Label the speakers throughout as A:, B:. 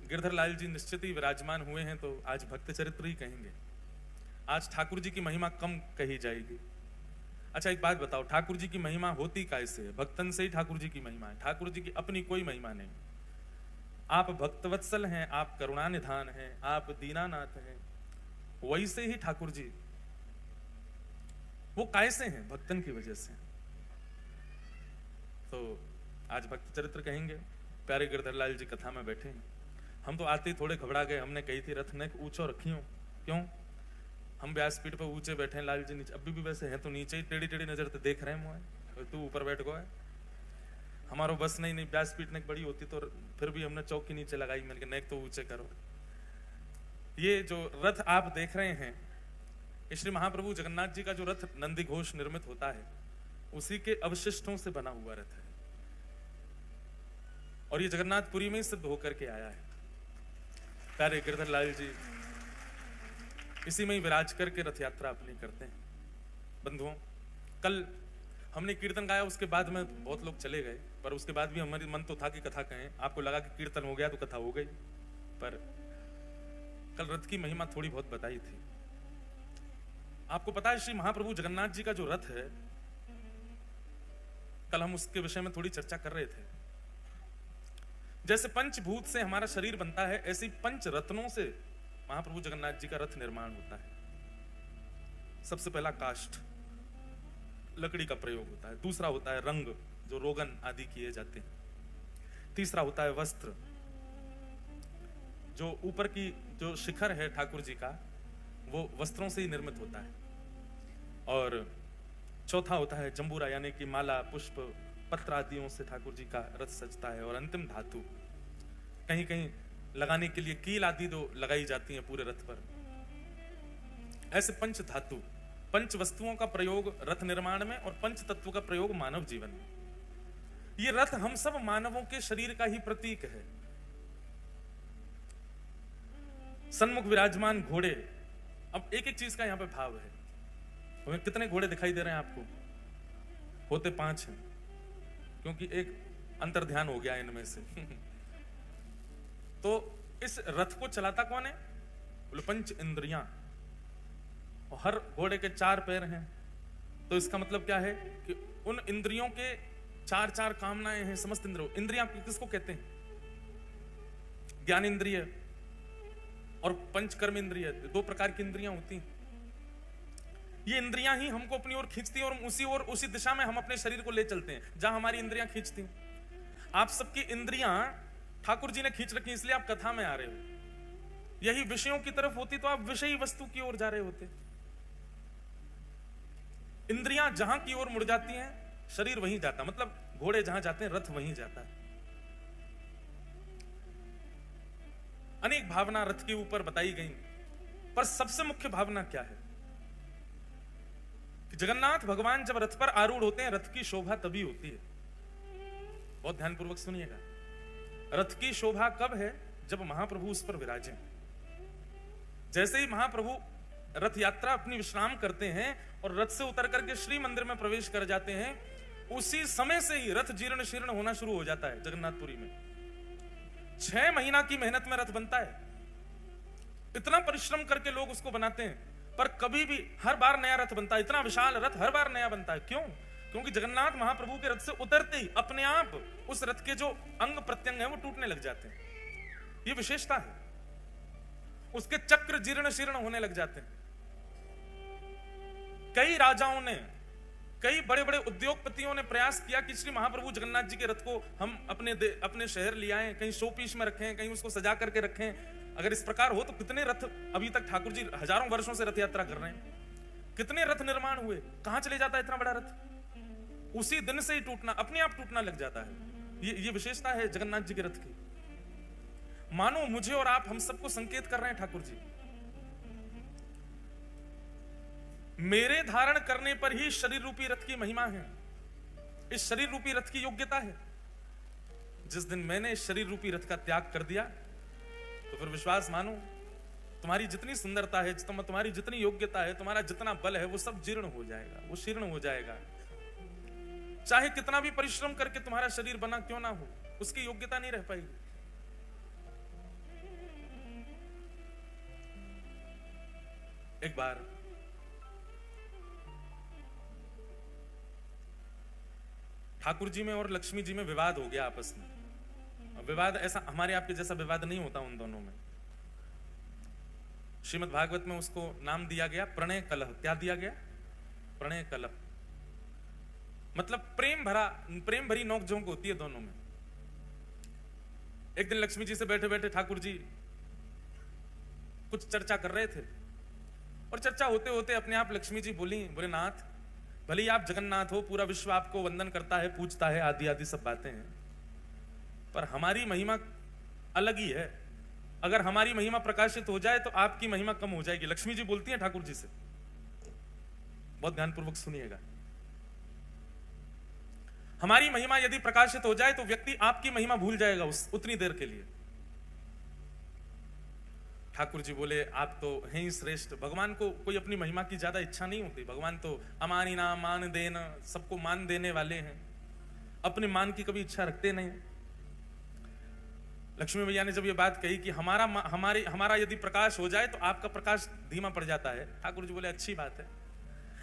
A: गिरधर लाल जी निश्चित ही विराजमान हुए हैं तो आज भक्त चरित्र ही कहेंगे। आज ठाकुर जी की महिमा कम कही जाएगी। अच्छा एक बात बताओ, ठाकुर जी की महिमा होती कैसे है? भक्तन से ही ठाकुर जी की महिमा है। ठाकुर जी की अपनी कोई महिमा नहीं। आप भक्तवत्सल हैं, आप करुणानिधान हैं, आप दीनानाथ हैं, वैसे ही ठाकुर जी वो कैसे हैं? भक्तन की वजह से। तो आज भक्त चरित्र कहेंगे। प्यारे गिरधर लाल जी कथा में बैठे हैं। हम तो आते ही थोड़े घबरा गए। हमने कही थी रथ ने ऊंचो रखी हो, क्यों? हम व्यासपीठ पर ऊंचे बैठे हैं, लाल जी नीचे। अभी भी वैसे हैं तो नीचे ही टेढ़ी टेढ़ी नजर तो देख रहे हैं मुझे, तू ऊपर बैठ गया। हमारो बस नहीं व्यासपीठ ने बड़ी होती तो फिर भी हमने चौकी नीचे लगाई। मैंने कहा नेक तो ऊंचे करो। ये जो रथ आप देख रहे हैं, श्री महाप्रभु जगन्नाथ जी का जो रथ नंदी घोष निर्मित होता है, उसी के अवशिष्टों से बना हुआ रथ है। और ये जगन्नाथपुरी में ही सिद्ध होकर के आया है। प्यारे गिरधर लाल जी इसी में ही विराज करके रथ यात्रा अपनी करते हैं। बंधुओं, कल हमने कीर्तन गाया, उसके बाद में बहुत लोग चले गए, पर उसके बाद भी हमारी मन तो था कि कथा कहें। आपको लगा कि कीर्तन हो गया तो कथा हो गई, पर कल रथ की महिमा थोड़ी बहुत बताई थी। आपको पता है श्री महाप्रभु जगन्नाथ जी का जो रथ है, कल हम उसके विषय में थोड़ी चर्चा कर रहे थे। जैसे पंचभूत से हमारा शरीर बनता है, ऐसे ही पंच रत्नों से महाप्रभु जगन्नाथ जी का रथ निर्माण होता है। सबसे पहला काष्ठ, लकड़ी का प्रयोग होता है। दूसरा होता है रंग, जो रोगन आदि किए जाते हैं। तीसरा होता है वस्त्र, जो ऊपर की जो शिखर है ठाकुर जी का, वो वस्त्रों से ही निर्मित होता है। और चौथा होता है जंबूरा, यानी कि माला, पुष्प, पत्र आदियों से ठाकुर जी का रथ सजता है। और अंतिम धातु, कहीं कहीं लगाने के लिए कील आदि जो लगाई जाती हैं पूरे रथ पर। ऐसे पंच धातु, पंच वस्तुओं का प्रयोग रथ निर्माण में और पंच तत्व का प्रयोग मानव जीवन में। ये रथ हम सब मानवों के शरीर का ही प्रतीक है। सन्मुख विराजमान घोड़े, अब एक एक चीज का यहां पे भाव है। हमें कितने घोड़े दिखाई दे रहे हैं आपको? होते 5 हैं, क्योंकि एक अंतर्ध्यान हो गया इनमें से। तो इस रथ को चलाता कौन है? बोले पंच इंद्रियां। और हर घोड़े के 4 पैर हैं। तो इसका मतलब क्या है कि उन इंद्रियों के 4 कामनाएं हैं। समस्त इंद्रियां किसको कहते हैं? ज्ञान इंद्रिय और पंचकर्म इंद्रिय, 2 प्रकार की इंद्रियां होती हैं। ये इंद्रियां ही हमको अपनी ओर खींचती हैं और उसी दिशा में हम अपने शरीर को ले चलते हैं जहां हमारी इंद्रियां खींचती हैं। आप सबकी इंद्रियां ठाकुर जी ने खींच रखी, इसलिए आप कथा में आ रहे हो। यही विषयों की तरफ होती तो आप विषयी वस्तु की ओर जा रहे होते। इंद्रियां जहां की ओर मुड़ जाती हैं, शरीर वहीं जाता। मतलब घोड़े जहां जाते हैं, रथ वहीं जाता है। अनेक भावना रथ के ऊपर बताई गई, पर सबसे मुख्य भावना क्या है कि जगन्नाथ भगवान जब रथ पर आरूढ़ होते हैं, रथ की शोभा तभी होती है। बहुत ध्यानपूर्वक सुनिएगा। रथ की शोभा कब है? जब महाप्रभु उस पर विराजे। जैसे ही महाप्रभु रथ यात्रा अपनी विश्राम करते हैं और रथ से उतर करके श्री मंदिर में प्रवेश कर जाते हैं, उसी समय से ही रथ जीर्ण शीर्ण होना शुरू हो जाता है जगन्नाथपुरी में। 6 महीना की मेहनत में रथ बनता है। इतना परिश्रम करके लोग उसको बनाते हैं, पर कभी भी हर बार नया रथ बनता है। इतना विशाल रथ हर बार नया बनता है। क्यों? क्योंकि जगन्नाथ महाप्रभु के रथ से उतरते ही अपने आप उस रथ के जो अंग प्रत्यंग हैं वो टूटने लग जाते हैं। ये विशेषता है। उसके चक्र जीर्ण शीर्ण होने लग जाते हैं। कई राजाओं ने, कई बड़े बड़े उद्योगपतियों ने प्रयास किया कि श्री महाप्रभु जगन्नाथ जी के रथ को हम अपने शहर ले आए, कहीं शो पीस में रखें, कहीं उसको सजा करके रखें। अगर इस प्रकार हो तो कितने रथ अभी तक ठाकुर जी हजारों वर्षों से रथ यात्रा कर रहे हैं, कितने रथ निर्माण हुए, कहां चले जाता है इतना बड़ा रथ? उसी दिन से ही टूटना, अपने आप टूटना लग जाता है। ये विशेषता है जगन्नाथ जी के रथ की। मानो मुझे और आप, हम सबको संकेत कर रहे हैं ठाकुर जी, मेरे धारण करने पर ही शरीर रूपी रथ की महिमा है, इस शरीर रूपी रथ की योग्यता है। जिस दिन मैंने इस शरीर रूपी रथ का त्याग कर दिया, तो फिर विश्वास मानो, तुम्हारी जितनी सुंदरता है, तुम्हारी जितनी योग्यता है, तुम्हारा जितना बल है, वो सब जीर्ण हो जाएगा, वो शीर्ण हो जाएगा। चाहे कितना भी परिश्रम करके तुम्हारा शरीर बना क्यों ना हो, उसकी योग्यता नहीं रह पाएगी। एक बार ठाकुर जी में और लक्ष्मी जी में विवाद हो गया आपस में। विवाद ऐसा हमारे आपके जैसा विवाद नहीं होता उन दोनों में। श्रीमद् भागवत में उसको नाम दिया गया प्रणय कलह। क्या दिया गया? प्रणय कलह। मतलब प्रेम भरी नोकझोंक होती है दोनों में। एक दिन लक्ष्मी जी से बैठे बैठे ठाकुर जी कुछ चर्चा कर रहे थे और चर्चा होते होते अपने आप लक्ष्मी जी बोले नाथ, भले ही आप जगन्नाथ हो, पूरा विश्व आपको वंदन करता है, पूजता है, आदि आदि सब बातें हैं, पर हमारी महिमा अलग ही है। अगर हमारी महिमा प्रकाशित हो जाए तो आपकी महिमा कम हो जाएगी। लक्ष्मी जी बोलती हैं ठाकुर जी से, बहुत ध्यानपूर्वक सुनिएगा। हमारी महिमा यदि प्रकाशित हो जाए तो व्यक्ति आपकी महिमा भूल जाएगा उतनी देर के लिए। ठाकुर जी बोले आप तो हैं ही श्रेष्ठ। भगवान को कोई अपनी महिमा की ज्यादा इच्छा नहीं होती। भगवान तो अमानी नाम मान देना, सबको मान देने वाले हैं, अपने मान की कभी इच्छा रखते नहीं। लक्ष्मी मैया ने जब ये बात कही कि हमारा यदि प्रकाश हो जाए तो आपका प्रकाश धीमा पड़ जाता है, ठाकुर जी बोले अच्छी बात है।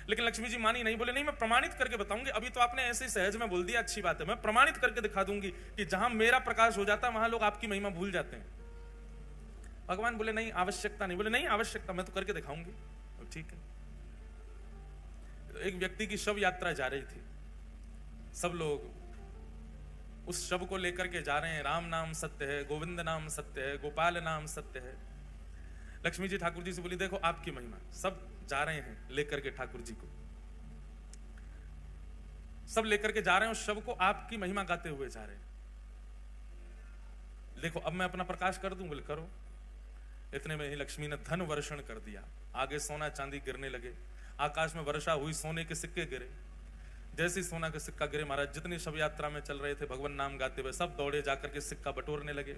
A: लेकिन लक्ष्मी जी मानी नहीं, बोले नहीं मैं प्रमाणित करके बताऊंगी। अभी तो आपने ऐसे सहज में बोल दिया, अच्छी बात है, मैं प्रमाणित करके दिखा दूंगी कि जहां मेरा प्रकाश हो जाता है वहां लोग आपकी महिमा भूल जाते हैं। भगवान बोले नहीं आवश्यकता नहीं। बोले नहीं आवश्यकता, मैं तो करके दिखाऊंगी। तो ठीक है। तो एक व्यक्ति की शव यात्रा जा रही थी, सब लोग उस शव को लेकर के जा रहे हैं। राम नाम सत्य है, गोविंद नाम सत्य है, गोपाल नाम सत्य है। लक्ष्मी जी ठाकुर जी से बोली देखो आपकी महिमा। सब जा रहे हैं लेकर के ठाकुर जी को, सब लेकर के जा रहे हैं उस शव को, आपकी महिमा गाते हुए जा रहे हैं। देखो अब मैं अपना प्रकाश कर दूं। बोले करो। इतने में ही लक्ष्मी ने धन वर्षण कर दिया। आगे सोना चांदी गिरने लगे, आकाश में वर्षा हुई, सोने के सिक्के गिरे। जैसे ही सोना का सिक्का गिरे, महाराज जितनी शव यात्रा में चल रहे थे भगवान नाम गाते हुए, सब दौड़े जाकर के सिक्का बटोरने लगे।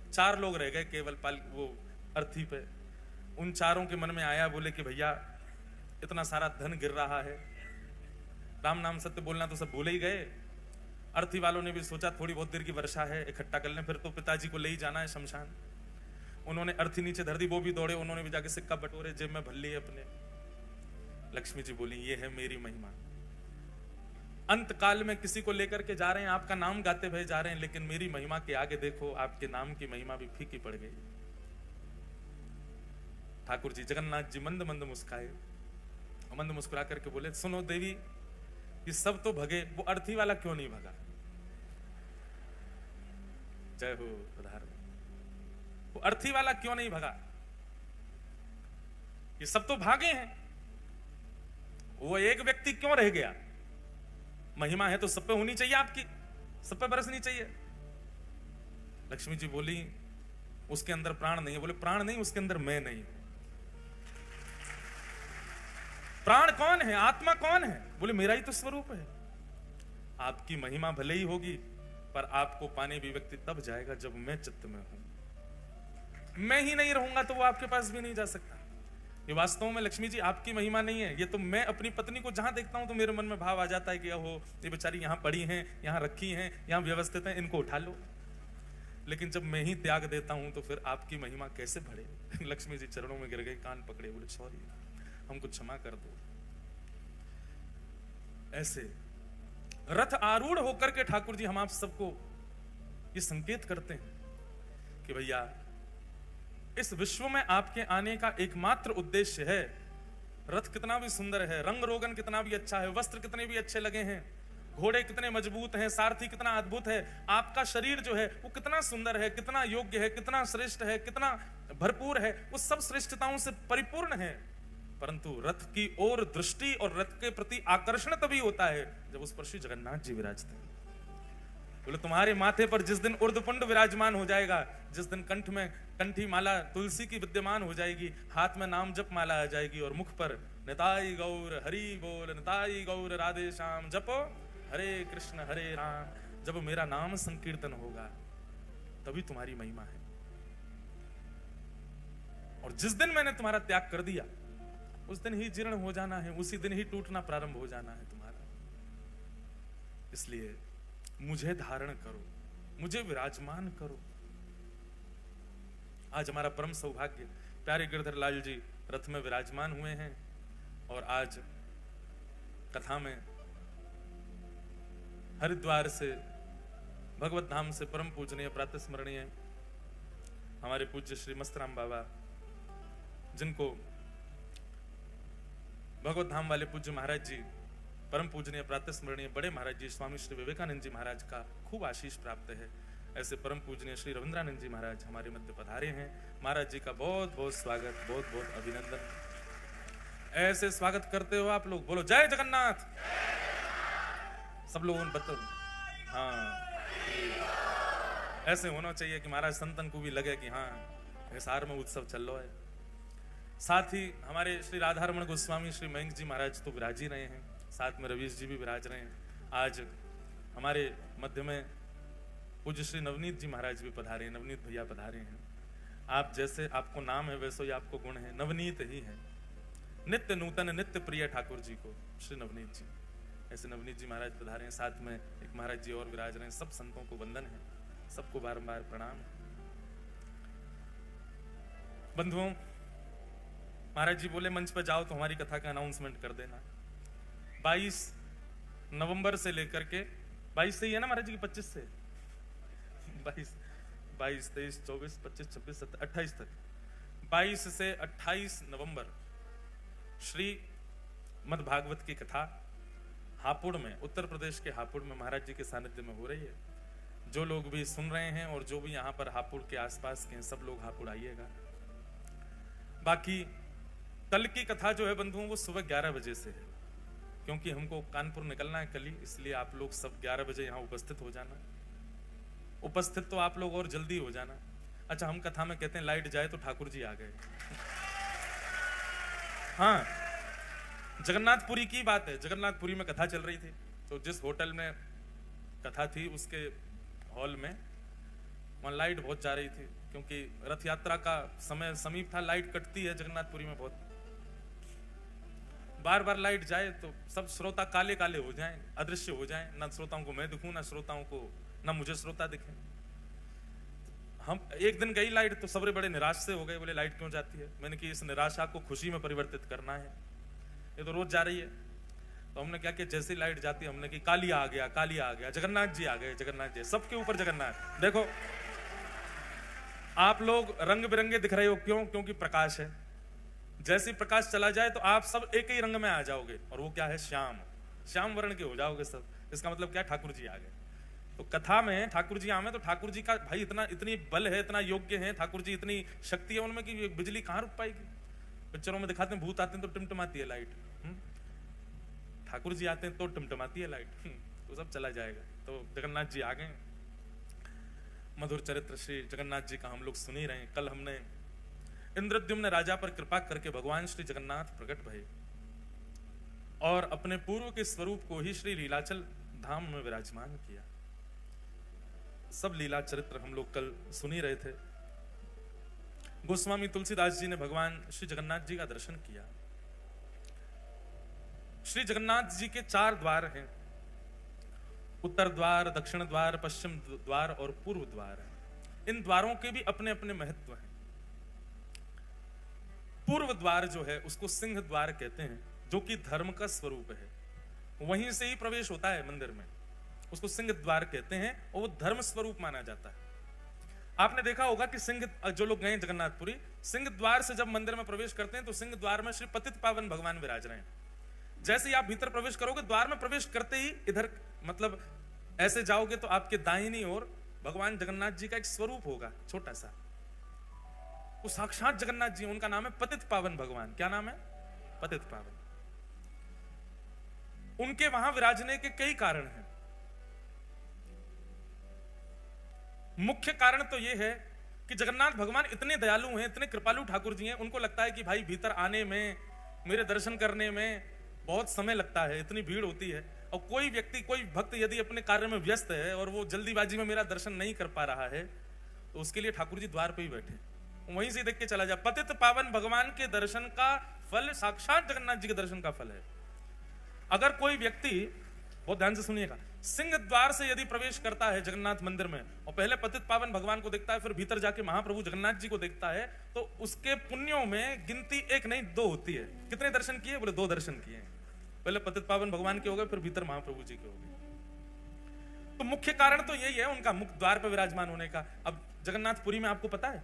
A: 4 लोग रह गए केवल वो अर्थी पे। उन चारों के मन में आया, बोले कि भैया इतना सारा धन गिर रहा है, राम नाम सत्य बोलना तो सब भूल ही गए। अर्थी वालों ने भी सोचा थोड़ी बहुत देर की वर्षा है, इकट्ठा कर लें, फिर तो पिताजी को ले ही जाना है शमशान। उन्होंने अर्थी नीचे धर दी, वो भी दौड़े, उन्होंने भी जाके सिक्का बटोरे, जेब में भर लिए अपने। लक्ष्मी जी बोली ये है मेरी महिमा। अंत काल में किसी को लेकर के जा रहे हैं, आपका नाम गाते हुए जा रहे हैं, लेकिन मेरी महिमा के आगे देखो आपके नाम की महिमा भी फीकी पड़ गई। ठाकुर जी जगन्नाथ जी मंद मंद मुस्काए, मंद मुस्कुरा करके बोले सुनो देवी, ये सब तो भगे, वो अर्थी वाला क्यों नहीं भगा? जय हो प्रधान। वो अर्थी वाला क्यों नहीं भगा? ये सब तो भागे हैं, वो एक व्यक्ति क्यों रह गया? महिमा है तो सब पे होनी चाहिए, आपकी सब पे बरसनी चाहिए। लक्ष्मी जी बोली उसके अंदर प्राण नहीं है। बोले प्राण नहीं, उसके अंदर मैं नहीं। प्राण कौन है, आत्मा कौन है? बोले मेरा ही तो स्वरूप है। आपकी महिमा भले ही होगी, पर आपको पाने भी व्यक्ति तब जाएगा जब मैं चित्त में हूं। मैं ही नहीं रहूंगा तो वो आपके पास भी नहीं जा सकता। ये वास्तव में लक्ष्मी जी आपकी महिमा नहीं है, ये तो मैं अपनी पत्नी को जहां देखता हूं तो मेरे मन में भाव आ जाता है कि ओहो ये बेचारी यहां पड़ी हैं, यहां रखी हैं, यहां व्यवस्थित हैं, इनको उठा लो। लेकिन जब मैं ही त्याग देता हूं तो फिर आपकी महिमा कैसे बढ़े? लक्ष्मी जी चरणों में गिर गए, कान पकड़े, बोले सॉरी, हमको क्षमा कर दो। ऐसे रथ आरूढ़ होकर के ठाकुर जी हम आप सबको ये संकेत करते हैं कि भैया इस विश्व में आपके आने का एकमात्र उद्देश्य है। रथ कितना भी सुंदर है, रंग रोगन कितना भी अच्छा है, वस्त्र कितने भी अच्छे लगे हैं, घोड़े कितने मजबूत हैं, सारथी कितना अद्भुत है, आपका शरीर जो है वो कितना सुंदर है, कितना योग्य है, कितना श्रेष्ठ है, कितना भरपूर है, वो सब श्रेष्ठताओं से परिपूर्ण है। परंतु रथ की ओर दृष्टि और रथ के प्रति आकर्षण तभी होता है जब उस पर श्री जगन्नाथ जी विराजते हैं। बोले तुम्हारे माथे पर जिस दिन उर्ध्वपुंड विराजमान हो जाएगा, जिस दिन कंठ में कंठी माला तुलसी की विद्यमान हो जाएगी, हाथ में नाम जप माला आ जाएगी और मुख पर निताई गौर हरि बोल, निताई गौर राधे श्याम जपो हरे कृष्ण हरे राम, जब मेरा नाम संकीर्तन होगा तभी तुम्हारी महिमा है। और जिस दिन मैंने तुम्हारा त्याग कर दिया उस दिन ही जीर्ण हो जाना है, उसी दिन ही टूटना प्रारंभ हो जाना है तुम्हारा। इसलिए मुझे धारण करो, मुझे विराजमान करो। आज हमारा परम सौभाग्य, प्यारे गिरधर लाल जी रथ में विराजमान हुए हैं और आज कथा में हरिद्वार से भगवत धाम से परम पूजनीय प्रातः स्मरणीय हमारे पूज्य श्री मस्तराम बाबा, जिनको भगवत धाम वाले पूज्य महाराज जी, परम पूजनीय प्रातः स्मरणीय बड़े महाराज जी स्वामी श्री विवेकानंद जी महाराज का खूब आशीष प्राप्त है, ऐसे परम पूजनीय श्री रविंद्रानंद जी महाराज हमारे मध्य पधारे हैं। महाराज जी का बहुत बहुत स्वागत, बहुत बहुत अभिनंदन। ऐसे स्वागत करते हो आप लोग, बोलो जय जगन्नाथ। सब लोगों ने बता, हाँ ऐसे होना चाहिए कि महाराज संतन को भी लगे कि हाँ हिसार में उत्सव चल रहा है। साथ ही हमारे श्री राधारमण गोस्वामी श्री मयंक जी महाराज तो विराज ही रहे हैं, साथ में रवीश जी भी विराज रहे हैं। आज हमारे मध्य में पूज्य श्री नवनीत जी महाराज भी पधारे हैं, नवनीत भैया पधारे हैं। आप जैसे आपको नाम है वैसे ही आपको गुण है, नवनीत ही है, नित्य नूतन नित्य प्रिय ठाकुर जी को श्री नवनीत जी, ऐसे नवनीत जी महाराज पधारे हैं। साथ में एक महाराज जी और विराज रहे हैं। सब संतों को वंदन है, सबको बारंबार प्रणाम। बंधुओं, महाराज जी बोले मंच पर जाओ तो हमारी कथा का अनाउंसमेंट कर देना। 22 नवंबर से लेकर के 22 से ही है ना महाराज जी की, 25 से 22, 23, 24, 25, 26, 27, 28 तक, 22 से 28 नवंबर श्री मद भागवत की कथा हापुड़ में, उत्तर प्रदेश के हापुड़ में महाराज जी के सानिध्य में हो रही है। जो लोग भी सुन रहे हैं और जो भी यहाँ पर हापुड़ के आसपास के हैं, सब लोग हापुड़ आइएगा। बाकी कल की कथा जो है बंधुओं वो सुबह 11 बजे से है, क्योंकि हमको कानपुर निकलना है कल ही, इसलिए आप लोग सब 11 बजे यहाँ उपस्थित हो जाना। उपस्थित तो आप लोग और जल्दी हो जाना। अच्छा, हम कथा में कहते हैं लाइट जाए तो ठाकुर जी आ गए। हाँ, जगन्नाथपुरी की बात है। जगन्नाथपुरी में कथा चल रही थी, तो जिस होटल में कथा थी उसके हॉल में वहां लाइट बहुत जा रही थी, क्योंकि रथ यात्रा का समय समीप था। लाइट कटती है जगन्नाथपुरी में बहुत, बार बार लाइट जाए तो सब श्रोता काले काले हो जाएं, अदृश्य हो जाएं, ना श्रोताओं को मैं दिखूं, ना श्रोताओं को, ना मुझे श्रोता दिखे। हम एक दिन गई लाइट तो सबरे बड़े निराश से हो गए, बोले लाइट क्यों जाती है। मैंने कि इस निराशा को खुशी में परिवर्तित करना है, ये तो रोज जा रही है। तो हमने क्या किया, जैसे ही लाइट जाती हमने कि कालिया आ गया, कालिया आ गया, जगन्नाथ जी आ गए, जगन्नाथ जी, सबके ऊपर जगन्नाथ। देखो आप लोग रंग बिरंगे दिख रहे हो, क्यों? क्योंकि प्रकाश है। जैसे प्रकाश चला जाए तो आप सब एक ही रंग में आ जाओगे, और वो क्या है, श्याम, श्याम वर्ण के हो जाओगे सब। इसका मतलब क्या, ठाकुर जी आ गए। तो कथा में ठाकुर जी आवे तो ठाकुर जी का भाई इतनी बल है, इतना योग्य है ठाकुर जी, इतनी शक्ति है उनमें कि बिजली कहां रुक पाएगी। पिक्चरों में दिखाते हैं भूत आते हैं तो टिमटिमाती है लाइट, ठाकुर जी आते हैं तो टिमटिमाती है लाइट, तो सब चला जाएगा। तो जगन्नाथ जी आ गए। मधुर चरित्र श्री जगन्नाथ जी का हम लोग सुन ही रहे हैं। कल हमने इंद्रद्युम्न राजा पर कृपा करके भगवान श्री जगन्नाथ प्रकट भये और अपने पूर्व के स्वरूप को ही श्री लीलाचल धाम में विराजमान किया। सब लीला चरित्र हम लोग कल सुन ही रहे थे। गोस्वामी तुलसीदास जी ने भगवान श्री जगन्नाथ जी का दर्शन किया। श्री जगन्नाथ जी के 4 द्वार हैं, उत्तर द्वार, दक्षिण द्वार, पश्चिम द्वार और पूर्व द्वार। इन द्वारों के भी अपने अपने महत्व हैं। पूर्व द्वार जो है उसको सिंह द्वार कहते हैं, जो कि धर्म का स्वरूप है, वहीं से ही प्रवेश होता है मंदिर में, उसको सिंह द्वार कहते हैं और वो धर्म स्वरूप माना जाता है। आपने देखा होगा कि सिंह, जो लोग गए जगन्नाथपुरी, सिंह द्वार से जब मंदिर में प्रवेश करते हैं तो सिंह द्वार में श्री पतित पावन भगवान विराज रहे हैं। जैसे ही आप भीतर प्रवेश करोगे, द्वार में प्रवेश करते ही इधर मतलब ऐसे जाओगे तो आपके दाहिनी ओर भगवान जगन्नाथ जी का एक स्वरूप होगा, छोटा सा, वो साक्षात जगन्नाथ जी, उनका नाम है पतित पावन भगवान। क्या नाम है? पतित पावन। उनके वहां विराजने के कई कारण हैं। मुख्य कारण तो यह है कि जगन्नाथ भगवान इतने दयालु हैं, इतने कृपालु ठाकुर जी हैं, उनको लगता है कि भाई भीतर आने में, मेरे दर्शन करने में बहुत समय लगता है, इतनी भीड़ होती है, और कोई व्यक्ति, कोई भक्त यदि अपने कार्य में व्यस्त है और वो जल्दीबाजी में मेरा दर्शन नहीं कर पा रहा है, तो उसके लिए ठाकुर जी द्वार पे ही बैठे, वहीं से देख के चला जा। पतित पावन भगवान के दर्शन का फल साक्षात जगन्नाथ जी के दर्शन का फल है। अगर कोई व्यक्ति, बहुत ध्यान से सुनिएगा, सिंह द्वार से यदि प्रवेश करता है जगन्नाथ मंदिर में और पहले पतित पावन भगवान को देखता है, फिर भीतर जाके महाप्रभु जगन्नाथ जी को देखता है, तो उसके पुण्यों में गिनती एक नहीं दो होती है। कितने दर्शन किए? बोले 2 दर्शन किए। पहले पतित पावन भगवान के हो गए, फिर भीतर महाप्रभु जी के हो गए। तो मुख्य कारण तो यही है उनका मुख्य द्वार पर विराजमान होने का। अब जगन्नाथपुरी में आपको पता है,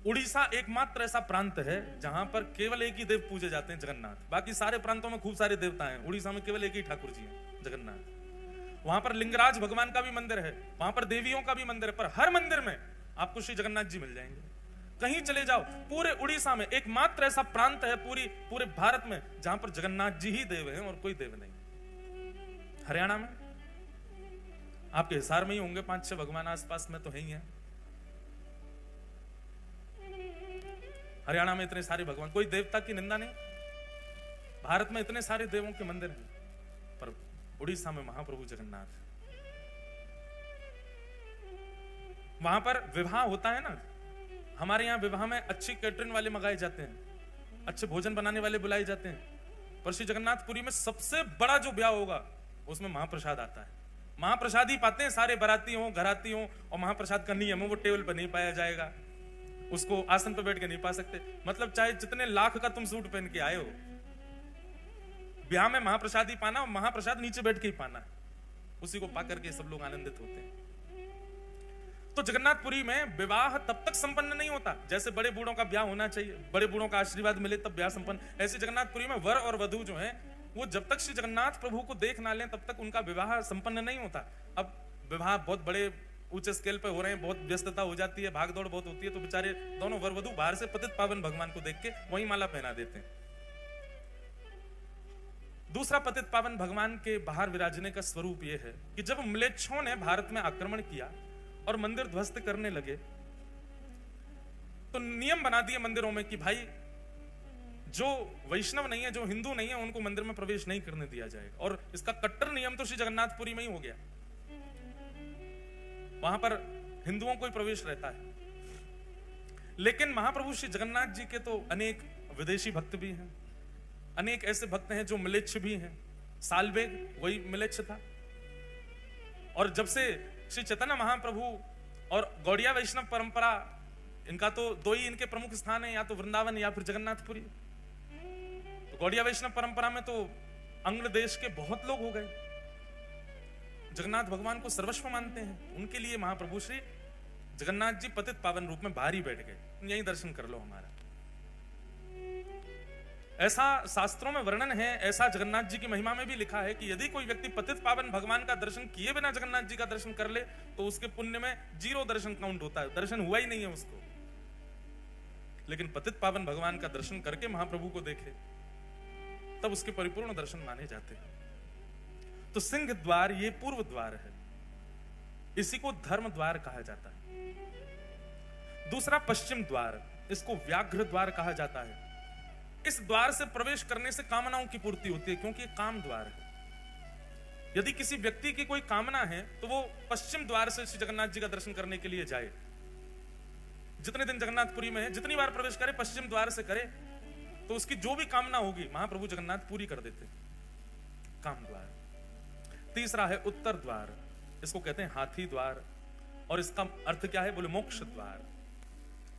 A: उड़ीसा एकमात्र ऐसा प्रांत है जहां पर केवल एक ही देव पूजे जाते हैं, जगन्नाथ। बाकी सारे प्रांतों में खूब सारे देवता हैं, उड़ीसा में केवल एक ही ठाकुर जी हैं, जगन्नाथ। वहां पर लिंगराज भगवान का भी मंदिर है, वहां पर देवियों का भी मंदिर है, पर हर मंदिर में आपको श्री जगन्नाथ जी मिल जाएंगे। कहीं चले जाओ, पूरे उड़ीसा में एकमात्र ऐसा प्रांत है पूरे भारत में जहां पर जगन्नाथ जी ही देव हैं और कोई देव नहीं। हरियाणा में आपके हिसार में ही होंगे 5-6 भगवान, आसपास में तो है ही है। हरियाणा में इतने सारे भगवान, कोई देवता की निंदा नहीं। भारत में इतने सारे देवों के मंदिर हैं, पर उड़ीसा में महाप्रभु जगन्नाथ। वहां पर विवाह होता है ना, हमारे यहां विवाह में अच्छी कैटरिंग वाले मंगाए जाते हैं, अच्छे भोजन बनाने वाले बुलाए जाते हैं, पर श्री जगन्नाथपुरी में सबसे बड़ा जो ब्याह होगा उसमें महाप्रसाद आता है। महाप्रसाद ही पाते हैं, सारे बाराती हो घराती हो, और महाप्रसाद का नियम है वो टेबल पर नहीं पाया जाएगा, उसको आसन पर बैठ के नहीं पा सकते। मतलब चाहे जितने लाख का तुम सूट पहन के आए हो, ब्याह में महाप्रसाद ही पाना, और महाप्रसाद नीचे बैठ के ही पाना, उसी को पाकर के सब लोग आनंदित होते हैं। तो जगन्नाथपुरी में विवाह तब तक संपन्न नहीं होता जैसे बड़े बूढ़ों का ब्याह होना चाहिए, बड़े बूढ़ों का आशीर्वाद मिले तब ब्याह संपन्न। ऐसे जगन्नाथपुरी में वर और वधू जो है वो जब तक श्री जगन्नाथ प्रभु को देख ना लें तब तक उनका विवाह संपन्न नहीं होता। अब विवाह बहुत बड़े ऊंचे स्केल पे हो रहे हैं, बहुत व्यस्तता हो जाती है, भागदौड़ बहुत होती है, तो बेचारे दोनों वर वधू बाहर से पतित पावन भगवान को देख के वही माला पहना देते हैं। दूसरा पतित पावन भगवान के बाहर विराजने का स्वरूप यह है कि जब म्लेच्छों ने भारत में आक्रमण किया और मंदिर ध्वस्त करने लगे, तो नियम बना दिए मंदिरों में कि भाई जो वैष्णव नहीं है, जो हिंदू नहीं है, उनको मंदिर में प्रवेश नहीं करने दिया जाएगा। और इसका कट्टर नियम तो श्री जगन्नाथपुरी में ही हो गया, वहां पर हिंदुओं को ही प्रवेश रहता है। लेकिन महाप्रभु श्री जगन्नाथ जी के तो अनेक विदेशी भक्त भी हैं, अनेक ऐसे भक्त हैं जो म्लेच्छ भी हैं। सालबेग वही म्लेच्छ था। और जब से श्री चैतन्य महाप्रभु और गौड़िया वैष्णव परंपरा, इनका तो 2 ही इनके प्रमुख स्थान है, या तो वृंदावन या फिर जगन्नाथपुरी। तो गौड़िया वैष्णव परंपरा में तो अंग्र देश के बहुत लोग हो गए, जगन्नाथ भगवान को सर्वस्व मानते हैं। उनके लिए महाप्रभु श्री जगन्नाथ जी पतित पावन रूप में बाहर ही बैठ गए, यही दर्शन कर लो हमारा। ऐसा शास्त्रों में वर्णन है, ऐसा जगन्नाथ जी की महिमा में भी लिखा है कि यदि कोई व्यक्ति पतित पावन भगवान का दर्शन किए बिना जगन्नाथ जी का दर्शन कर ले तो उसके पुण्य में 0 दर्शन काउंट होता है, दर्शन हुआ ही नहीं है उसको। लेकिन पतित पावन भगवान का दर्शन करके महाप्रभु को देखे तब उसके परिपूर्ण दर्शन माने जाते हैं। तो सिंह द्वार ये पूर्व द्वार है, इसी को धर्म द्वार कहा जाता है। दूसरा पश्चिम द्वार, इसको व्याघ्र द्वार कहा जाता है। इस द्वार से प्रवेश करने से कामनाओं की पूर्ति होती है, क्योंकि ये काम द्वार है। यदि किसी व्यक्ति की कोई कामना है तो वो पश्चिम द्वार से श्री जगन्नाथ जी का दर्शन करने के लिए जाए। जितने दिन जगन्नाथपुरी में है, जितनी बार प्रवेश करे पश्चिम द्वार से करे, तो उसकी जो भी कामना होगी महाप्रभु जगन्नाथ पूरी कर देते। काम द्वार। तीसरा है उत्तर द्वार, इसको कहते हैं हाथी द्वार, और इसका अर्थ क्या है? बोले मोक्ष द्वार।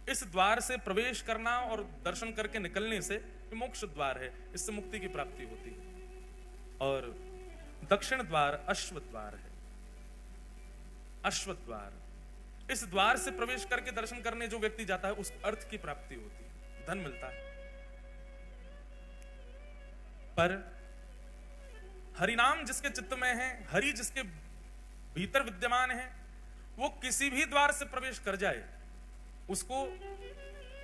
A: इस द्वार से प्रवेश करना और दर्शन करके निकलने से मोक्ष द्वार है, इससे मुक्ति की प्राप्ति होती है। और दक्षिण द्वार अश्व द्वार है। अश्व द्वार, इस द्वार से प्रवेश करके दर्शन करने जो व्यक्ति जाता है उसको अर्थ की प्राप्ति होती है, धन मिलता है। पर हरिनाम जिसके चित्त में है, हरि जिसके भीतर विद्यमान है, वो किसी भी द्वार से प्रवेश कर जाए उसको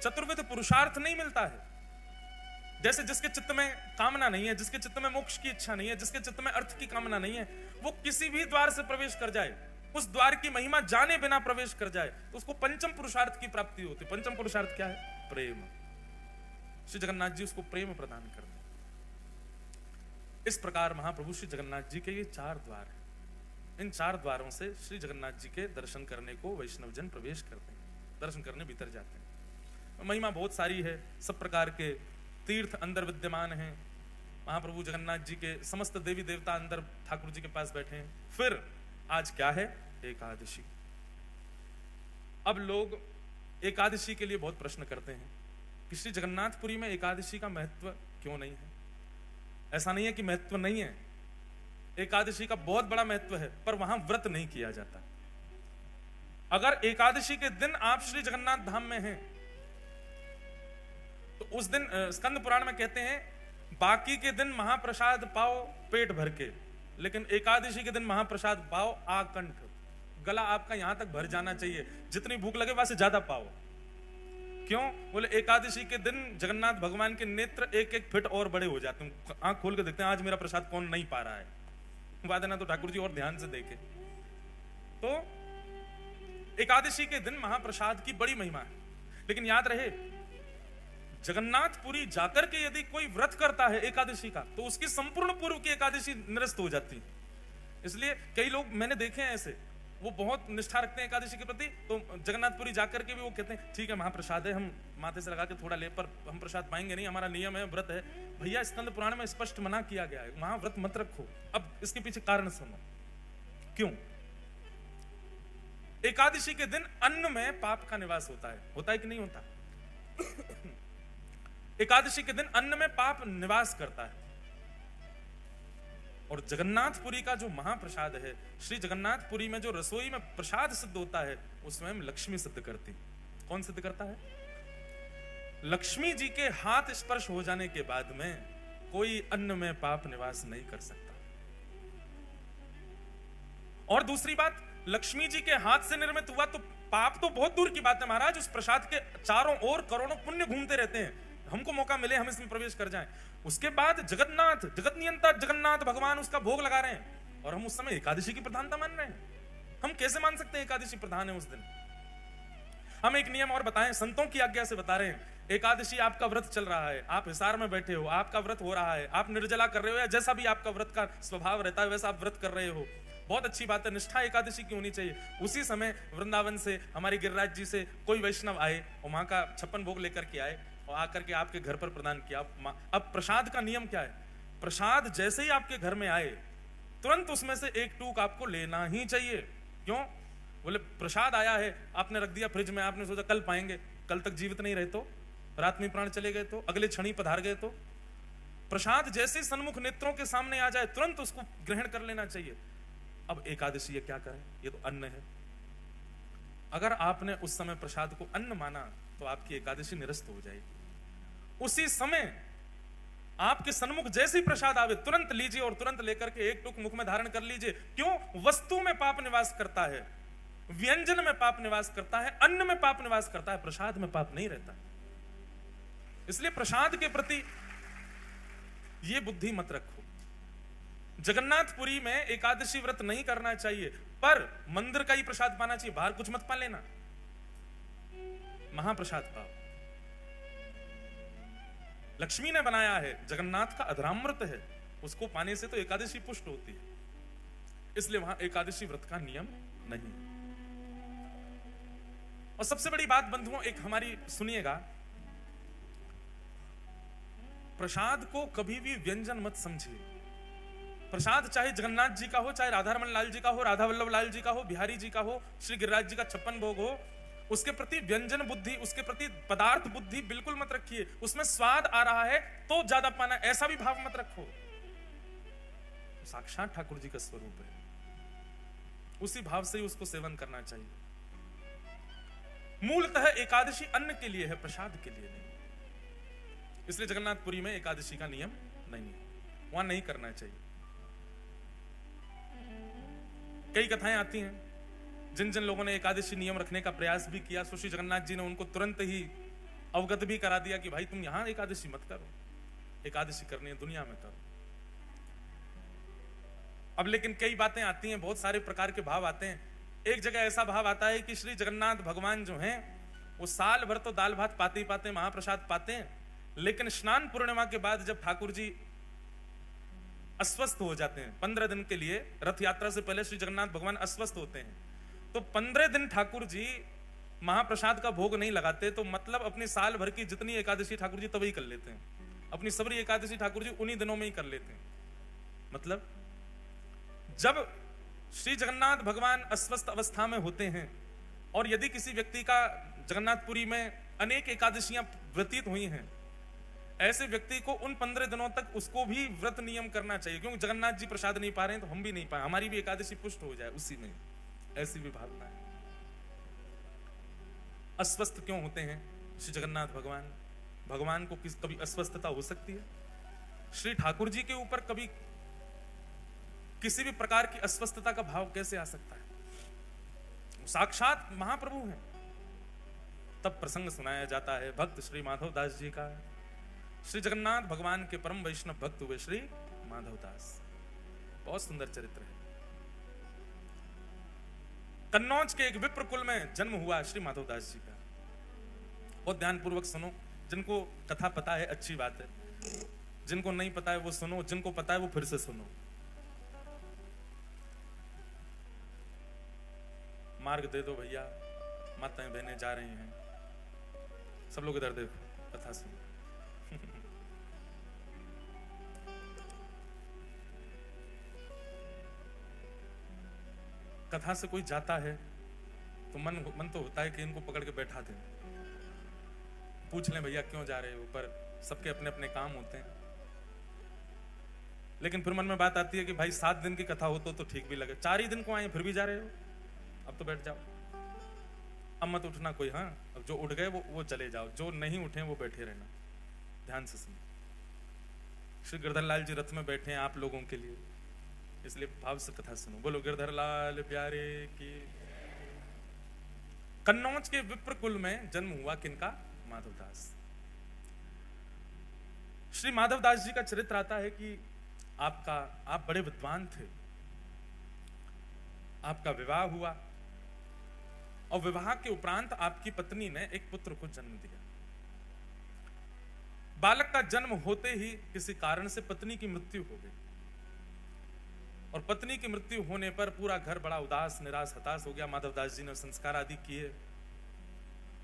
A: चतुर्विध पुरुषार्थ नहीं मिलता है। जैसे जिसके चित्त में कामना नहीं है, जिसके चित्त में मोक्ष की इच्छा नहीं है, जिसके चित्त में अर्थ की कामना नहीं है, वो किसी भी द्वार से प्रवेश कर जाए, उस द्वार की महिमा जाने बिना प्रवेश कर जाए तो उसको पंचम पुरुषार्थ की प्राप्ति होती है। पंचम पुरुषार्थ क्या है? प्रेम। श्री जगन्नाथ जी उसको प्रेम प्रदान करते हैं। इस प्रकार महाप्रभु श्री जगन्नाथ जी के ये 4 द्वार हैं। इन 4 द्वारों से श्री जगन्नाथ जी के दर्शन करने को वैष्णव जन प्रवेश करते हैं, दर्शन करने भीतर जाते हैं। महिमा बहुत सारी है, सब प्रकार के तीर्थ अंदर विद्यमान हैं, महाप्रभु जगन्नाथ जी के समस्त देवी देवता अंदर ठाकुर जी के पास बैठे हैं। फिर आज क्या है? एकादशी। अब लोग एकादशी के लिए बहुत प्रश्न करते हैं कि श्री जगन्नाथपुरी में एकादशी का महत्व क्यों नहीं है? ऐसा नहीं है कि महत्व नहीं है, एकादशी का बहुत बड़ा महत्व है, पर वहां व्रत नहीं किया जाता। अगर एकादशी के दिन आप श्री जगन्नाथ धाम में हैं तो उस दिन स्कंद पुराण में कहते हैं बाकी के दिन महाप्रसाद पाओ पेट भर के, लेकिन एकादशी के दिन महाप्रसाद पाओ आकंठ, गला आपका यहां तक भर जाना चाहिए, जितनी भूख लगे वहां से ज्यादा पाओ। क्यों? बोले एकादशी के दिन जगन्नाथ भगवान के नेत्र एक एक फीट और बड़े हो जाते हैं, आंख खोल के देखते हैं आज मेरा प्रसाद कौन नहीं पा रहा है, बात है ना, तो ठाकुर जी और ध्यान से देखे। तो एकादशी के दिन महाप्रसाद की बड़ी महिमा है, लेकिन याद रहे जगन्नाथपुरी जाकर के यदि कोई व्रत करता है एकादशी का तो उसकी संपूर्ण पूर्व की एकादशी निरस्त हो जाती है। इसलिए कई लोग मैंने देखे हैं ऐसे, वो बहुत निष्ठा रखते हैं एकादशी के प्रति, तो जगन्नाथपुरी जाकर के भी वो कहते हैं ठीक है महाप्रसाद है, हम माथे से लगा के थोड़ा ले, पर हम प्रसाद पाएंगे नहीं, हमारा नियम है, व्रत है। भैया स्कंद पुराण में स्पष्ट मना किया गया है, वहां व्रत मत रखो। अब इसके पीछे कारण सुनो क्यों। एकादशी के दिन अन्न में पाप का निवास होता है कि नहीं होता? एकादशी के दिन अन्न में पाप निवास करता है। और जगन्नाथपुरी का जो महाप्रसाद है, श्री जगन्नाथपुरी में जो रसोई में प्रसाद सिद्ध होता है वो स्वयं लक्ष्मी सिद्ध करती। कौन सिद्ध करता है? लक्ष्मी जी के हाथ स्पर्श हो जाने के बाद में कोई अन्न में पाप निवास नहीं कर सकता। और दूसरी बात, लक्ष्मी जी के हाथ से निर्मित हुआ तो पाप तो बहुत दूर की बात है महाराज, उस प्रसाद के चारों ओर करोड़ों पुण्य घूमते रहते हैं, हमको मौका मिले हम इसमें प्रवेश कर जाएं। उसके बाद जगन्नाथ जगत नियंता जगन्नाथ भगवान उसका भोग लगा रहे हैं और हम उस समय एकादशी की प्रधानता मान रहे हैं। हम कैसे मान सकते हैं एकादशी प्रधान है उस दिन? हम एक नियम और बताएं, संतों की आज्ञा से बता रहे हैं, एकादशी आपका व्रत चल रहा है, आप हिसार में बैठे हो, आपका व्रत हो रहा है, आप निर्जला कर रहे हो या जैसा भी आपका व्रत का स्वभाव रहता है वैसा आप व्रत कर रहे हो, बहुत अच्छी बात है, निष्ठा एकादशी की होनी चाहिए। उसी समय वृंदावन से हमारे गिरिराज जी से कोई वैष्णव आए और वहां का 56 भोग लेकर के आए और आकर के आपके घर पर प्रदान किया। अब प्रसाद का नियम क्या है? प्रसाद जैसे ही आपके घर में आए तुरंत उसमें से एक टूक आपको लेना ही चाहिए। क्यों? बोले प्रसाद आया है, आपने रख दिया फ्रिज में, आपने सोचा कल पाएंगे, कल तक जीवित नहीं रहे तो, रात में प्राण चले गए तो, अगले क्षण ही पधार गए तो। प्रसाद जैसे सन्मुख नेत्रों के सामने आ जाए तुरंत उसको ग्रहण कर लेना चाहिए। अब एकादशी ये क्या करे? ये तो अन्न है। अगर आपने उस समय प्रसाद को अन्न माना तो आपकी एकादशी निरस्त हो जाएगी। उसी समय आपके सन्मुख जैसे ही प्रसाद आवे तुरंत लीजिए और तुरंत लेकर के एक टुक मुख में धारण कर लीजिए। क्यों? वस्तु में पाप निवास करता है, व्यंजन में पाप निवास करता है, अन्न में पाप निवास करता है, प्रसाद में पाप नहीं रहता। इसलिए प्रसाद के प्रति ये बुद्धि मत रखो। जगन्नाथपुरी में एकादशी व्रत नहीं करना चाहिए, पर मंदिर का ही प्रसाद पाना चाहिए, बाहर कुछ मत पा लेना, महाप्रसाद पाओ। लक्ष्मी ने बनाया है, जगन्नाथ का अधरामृत है, उसको पाने से तो एकादशी पुष्ट होती है, इसलिए वहां एकादशी व्रत का नियम नहीं। और सबसे बड़ी बात बंधुओं एक हमारी सुनिएगा, प्रसाद को कभी भी व्यंजन मत समझिए। प्रसाद चाहे जगन्नाथ जी का हो, चाहे राधारमण लाल जी का हो, राधा वल्लभ लाल जी का हो, बिहारी जी का हो, श्री गिरिराज जी का 56 भोग हो, उसके प्रति व्यंजन बुद्धि, उसके प्रति पदार्थ बुद्धि बिल्कुल मत रखिए। उसमें स्वाद आ रहा है तो ज्यादा पाना, ऐसा भी भाव मत रखो। साक्षात ठाकुर जी का स्वरूप है, उसी भाव से ही उसको सेवन करना चाहिए। मूलतः एकादशी अन्न के लिए है, प्रसाद के लिए नहीं। इसलिए जगन्नाथपुरी में एकादशी का नियम नहीं है, वहां नहीं करना चाहिए। कई कथाएं आती हैं, जिन जिन लोगों ने एकादशी नियम रखने का प्रयास भी किया, श्री जगन्नाथ जी ने उनको तुरंत ही अवगत भी करा दिया कि भाई तुम यहां एकादशी मत करो, एकादशी करनी है दुनिया में करो। अब लेकिन कई बातें आती हैं, बहुत सारे प्रकार के भाव आते हैं। एक जगह ऐसा भाव आता है कि श्री जगन्नाथ भगवान जो हैं वो साल भर तो दाल भात पाते ही पाते, महाप्रसाद पाते हैं, लेकिन स्नान पूर्णिमा के बाद जब ठाकुर जी अस्वस्थ हो जाते हैं 15 दिन के लिए, रथ यात्रा से पहले श्री जगन्नाथ भगवान अस्वस्थ होते हैं, तो 15 दिन ठाकुर जी महाप्रसाद का भोग नहीं लगाते, तो मतलब अपनी साल भर की जितनी एकादशी ठाकुर जी तभी कर लेते हैं। अपनी सबरी एकादशी ठाकुर जी उन्हीं दिनों में ही कर लेते हैं। मतलब जब श्री जगन्नाथ भगवान अस्वस्थ अवस्था में होते हैं और यदि किसी व्यक्ति का जगन्नाथपुरी में अनेक एकादशियां व्यतीत हुई हैं, ऐसे व्यक्ति को उन 15 दिनों तक उसको भी व्रत नियम करना चाहिए, क्योंकि जगन्नाथ जी प्रसाद नहीं पा रहे हैं तो हम भी नहीं पाए, हमारी भी एकादशी पुष्ट हो जाए उसी में। ऐसी भी भावना है। अस्वस्थ क्यों होते हैं श्री जगन्नाथ भगवान? भगवान को कभी अस्वस्थता हो सकती है? श्री ठाकुर जी के ऊपर कभी किसी भी प्रकार की अस्वस्थता का भाव कैसे आ सकता है? साक्षात महाप्रभु हैं। तब प्रसंग सुनाया जाता है भक्त श्री माधव दास जी का। श्री जगन्नाथ भगवान के परम वैष्णव भक्त हुए श्री माधव दास। बहुत सुंदर चरित्र है। कन्नौज के एक विप्र कुल में जन्म हुआ श्री माधव दास जी का। बहुत ध्यानपूर्वक सुनो, जिनको कथा पता है अच्छी बात है, जिनको नहीं पता है वो सुनो, जिनको पता है वो फिर से सुनो। मार्ग दे दो भैया, माताएं बहनें जा रही हैं, सब लोग इधर देखो, कथा सुनो। कथा से कोई जाता है तो मन तो होता है कि इनको पकड़ के बैठा दें, पूछ लें भैया क्यों जा रहे हो, पर सबके अपने अपने काम होते हैं। लेकिन फिर मन में बात आती है कि भाई 7 दिन की कथा हो तो ठीक भी लगे, 4 ही दिन को आए फिर भी जा रहे हो, अब तो बैठ जाओ, अब मत उठना कोई। हाँ, अब जो उठ गए वो चले जाओ, जो नहीं उठे वो बैठे रहना। ध्यान से सुनो। श्री गिरधर लाल जी रथ में बैठे हैं आप लोगों के लिए, इसलिए भाव से कथा सुनो। बोलो गिरधर लाल प्यारे की। कन्नौज के विप्र कुल में जन्म हुआ किनका? माधवदास। श्री माधवदास जी का चरित्र आता है कि आप बड़े विद्वान थे, आपका विवाह हुआ और विवाह के उपरांत आपकी पत्नी ने एक पुत्र को जन्म दिया। बालक का जन्म होते ही किसी कारण से पत्नी की मृत्यु हो गई और पत्नी की मृत्यु होने पर पूरा घर बड़ा उदास निराश हताश हो गया। माधवदास जी ने संस्कार आदि किए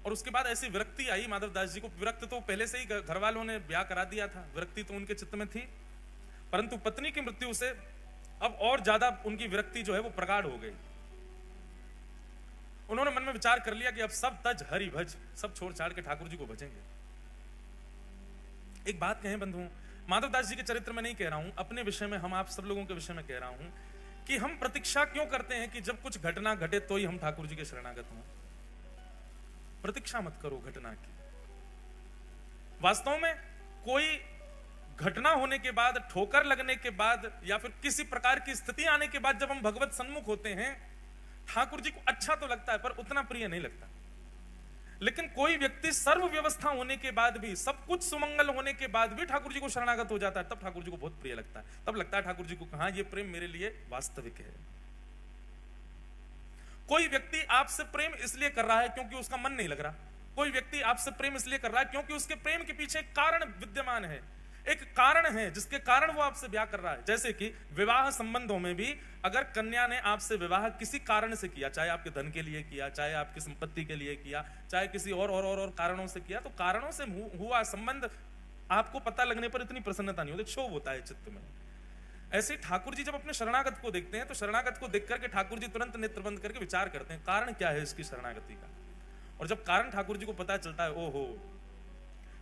A: और उसके बाद ऐसी विरक्ति आई माधवदास जी को। विरक्त तो पहले से ही घर वालों ने ब्याह करा दिया था, विरक्ति तो उनके चित्त में थी, परंतु पत्नी की मृत्यु से अब और ज्यादा उनकी विरक्ति जो है वो प्रगाढ़ हो गई। उन्होंने मन में विचार कर लिया कि अब सब तज हरि भज, सब छोड़ छाड़ के ठाकुर जी को भजेंगे। एक बात कहें बंधुओं, माधवदास जी के चरित्र में नहीं कह रहा हूं, अपने विषय में, हम आप सब लोगों के विषय में कह रहा हूं कि हम प्रतीक्षा क्यों करते हैं कि जब कुछ घटना घटे तो ही हम ठाकुर जी के शरणागत हों। प्रतीक्षा मत करो घटना की। वास्तव में कोई घटना होने के बाद, ठोकर लगने के बाद या फिर किसी प्रकार की स्थिति आने के बाद जब हम भगवत सन्मुख होते हैं, ठाकुर जी को अच्छा तो लगता है पर उतना प्रिय नहीं लगता। लेकिन कोई व्यक्ति सर्व व्यवस्था होने के बाद भी, सब कुछ सुमंगल होने के बाद भी ठाकुर जी को शरणागत हो जाता है, तब ठाकुर जी को बहुत प्रिय लगता है। तब लगता है ठाकुर जी को हाँ, ये प्रेम मेरे लिए वास्तविक है। कोई व्यक्ति आपसे प्रेम इसलिए कर रहा है क्योंकि उसका मन नहीं लग रहा। कोई व्यक्ति आपसे प्रेम इसलिए कर रहा है क्योंकि उसके प्रेम के पीछे कारण विद्यमान है, एक कारण है जिसके कारण वो आपसे ब्याह कर रहा है। जैसे कि विवाह संबंधों में भी अगर कन्या ने आपसे विवाह किसी कारण से किया, चाहे आपके धन के लिए किया, चाहे आपकी संपत्ति के लिए किया, चाहे किसी और कारणों से किया, तो कारणों से हुआ संबंध आपको पता लगने पर इतनी प्रसन्नता नहीं होती, क्षोभ होता है चित्त में। ऐसे ठाकुर जी जब अपने शरणागत को देखते हैं तो शरणागत को देख करके ठाकुर जी तुरंत नेत्र बंद करके विचार करते हैं कारण क्या है इसकी शरणागति का। और जब कारण ठाकुर जी को पता चलता है, ओहो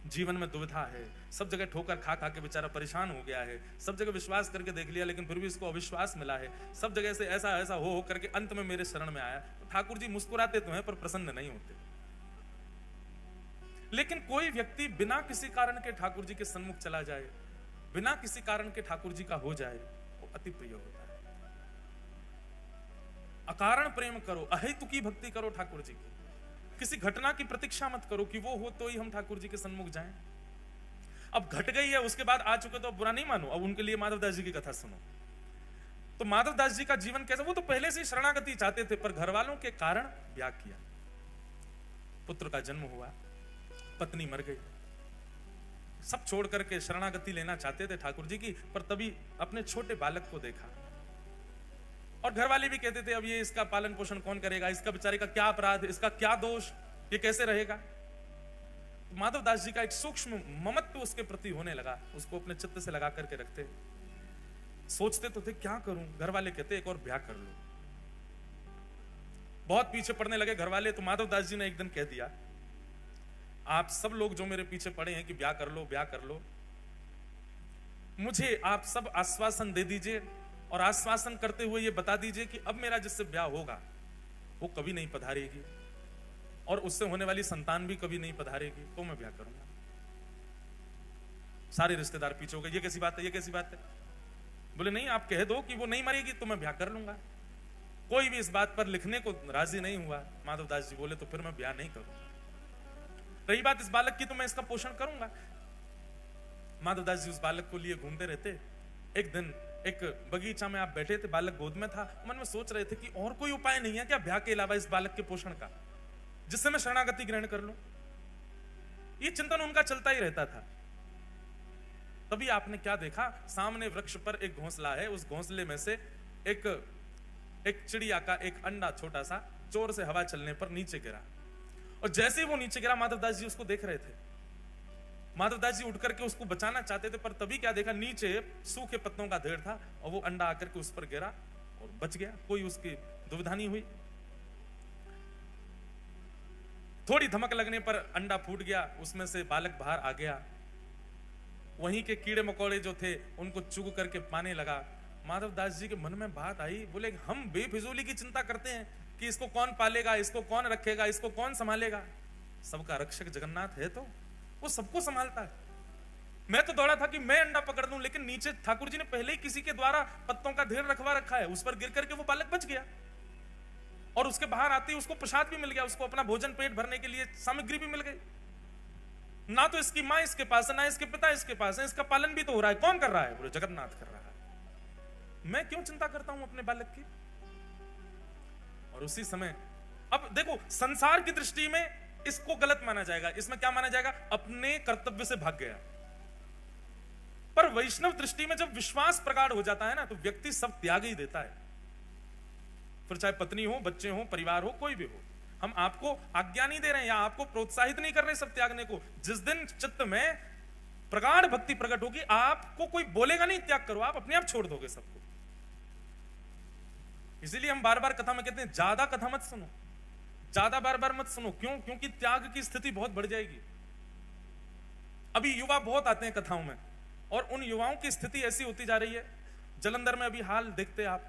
A: जीवन में दुविधा है, सब जगह ठोकर खा खा के बेचारा परेशान हो गया है, सब जगह विश्वास करके देख लिया लेकिन फिर भी इसको अविश्वास मिला है, सब जगह से ऐसा ऐसा हो करके अंत में मेरे शरण में आया, तो ठाकुर जी मुस्कुराते तो हैं पर प्रसन्न नहीं होते। लेकिन कोई व्यक्ति बिना किसी कारण के ठाकुर जी के सन्मुख चला जाए, बिना किसी कारण के ठाकुर जी का हो जाए, वो अति प्रिय होता है। अकारण प्रेम करो, अहेतुकी भक्ति करो ठाकुर जी की। किसी घटना की प्रतीक्षा मत करो कि वो हो तो ही हम ठाकुर जी के सन्मुख जाएं। अब घट गई है, उसके बाद आ चुके तो अब बुरा नहीं मानो, अब उनके लिए माधवदास जी की कथा सुनो। तो माधवदास जी का जीवन कैसा, वो तो पहले से ही शरणागति चाहते थे पर घर वालों के कारण ब्याह किया, पुत्र का जन्म हुआ, पत्नी मर गई, सब छोड़ करके शरणागति लेना चाहते थे ठाकुर जी की, पर तभी अपने छोटे बालक को देखा और घर वाले भी कहते थे अब ये इसका पालन पोषण कौन करेगा, इसका बेचारे का क्या अपराध, इसका क्या दोष, ये कैसे रहेगा। माधव दास जी का एक सूक्ष्म ममत्व उसके प्रति होने लगा, उसको अपने चित्त से लगा करके रखते। सोचते तो थे क्या करूं, घर वाले कहते एक और ब्याह कर लो। बहुत पीछे पड़ने लगे घर वाले, तो माधव दास जी ने एक दिन कह दिया, आप सब लोग जो मेरे पीछे पड़े हैं कि ब्याह कर लो ब्याह कर लो, मुझे आप सब आश्वासन दे दीजिए और आश्वासन करते हुए ये बता दीजिए कि अब मेरा जिससे ब्याह होगा वो कभी नहीं पधारेगी और उससे होने वाली संतान भी कभी नहीं पधारेगी, तो मैं ब्याह करूंगा। सारे रिश्तेदार पीछे हो गए, ये कैसी बात है, ये कैसी बात है। बोले नहीं, आप कह दो कि वो नहीं मरेगी तो मैं ब्याह कर लूंगा। कोई भी इस बात पर लिखने को राजी नहीं हुआ। माधव दास जी बोले तो फिर मैं ब्याह नहीं करूंगा। रही बात इस बालक की, तो मैं इसका पोषण करूंगा। माधव दास जी उस बालक को लिए घूमते रहते। एक दिन एक बगीचा में आप बैठे थे, बालक गोद में था, मन में सोच रहे थे कि और कोई उपाय नहीं है क्या ब्याह के अलावा इस बालक के पोषण का, जिससे मैं शरणागति ग्रहण कर लूं। ये चिंतन उनका चलता ही रहता था। तभी आपने क्या देखा, सामने वृक्ष पर एक घोंसला है, उस घोंसले में से एक चिड़िया का एक अंडा छोटा सा जोर से हवा चलने पर नीचे गिरा, और जैसे ही वो नीचे गिरा माधव दास जी उसको देख रहे थे। माधव दास जी उठ करके उसको बचाना चाहते थे, पर तभी क्या देखा, नीचे सूखे पत्तों का ढेर था और वो अंडा आकर के उस पर गिरा और बच गया। कोई उसकी दुविधा नहीं हुई। थोड़ी धमक लगने पर अंडा फूट गया, उसमें से बालक बाहर आ गया। वहीं के कीड़े मकोड़े जो थे उनको चुग करके पाने लगा। माधव दास जी के मन में बात आई, बोले हम बेफिजूली की चिंता करते हैं कि इसको कौन पालेगा, इसको कौन रखेगा, इसको कौन संभालेगा। सबका रक्षक जगन्नाथ है, तो वो सबको संभालता है। मैं तो दौड़ा था कि मैं अंडा पकड़ दूं, लेकिन नीचे ठाकुर जी ने पहले ही किसी के द्वारा पत्तों का ढेर रखवा रखा है, उस पर गिर करके वो बालक बच गया और उसके बाहर आते ही उसको प्रसाद भी मिल गया, उसको अपना भोजन पेट भरने के लिए सामग्री भी मिल गई। ना तो इसकी मां इसके पास है, ना इसके पिता इसके पास है, इसका पालन भी तो हो रहा है। कौन कर रहा है? बोले जगन्नाथ कर रहा है। मैं क्यों चिंता करता हूं अपने बालक की। और उसी समय अब देखो, संसार की दृष्टि में इसको गलत माना जाएगा। इसमें क्या माना जाएगा? अपने कर्तव्य से भाग गया। पर वैष्णव दृष्टि में जब विश्वास प्रगाढ़ हो जाता है ना, तो व्यक्ति सब त्याग ही देता है। फिर चाहे पत्नी हो, बच्चे हो, परिवार हो, कोई भी हो। हम आपको आज्ञा नहीं दे रहे हैं या आपको प्रोत्साहित नहीं कर रहे सब त्यागने को। जिस दिन चित्त में प्रगाढ़ भक्ति प्रकट होगी, आपको कोई बोलेगा नहीं त्याग करो, आप अपने आप छोड़ दोगे सबको। इसीलिए हम बार बार कथा में कहते हैं, ज्यादा कथा मत सुनो, ज्यादा बार बार मत सुनो। क्यों? क्योंकि त्याग की स्थिति बहुत बढ़ जाएगी। अभी युवा बहुत आते हैं कथाओं में, और उन युवाओं की स्थिति ऐसी होती जा रही है। जलंधर में अभी हाल देखते आप,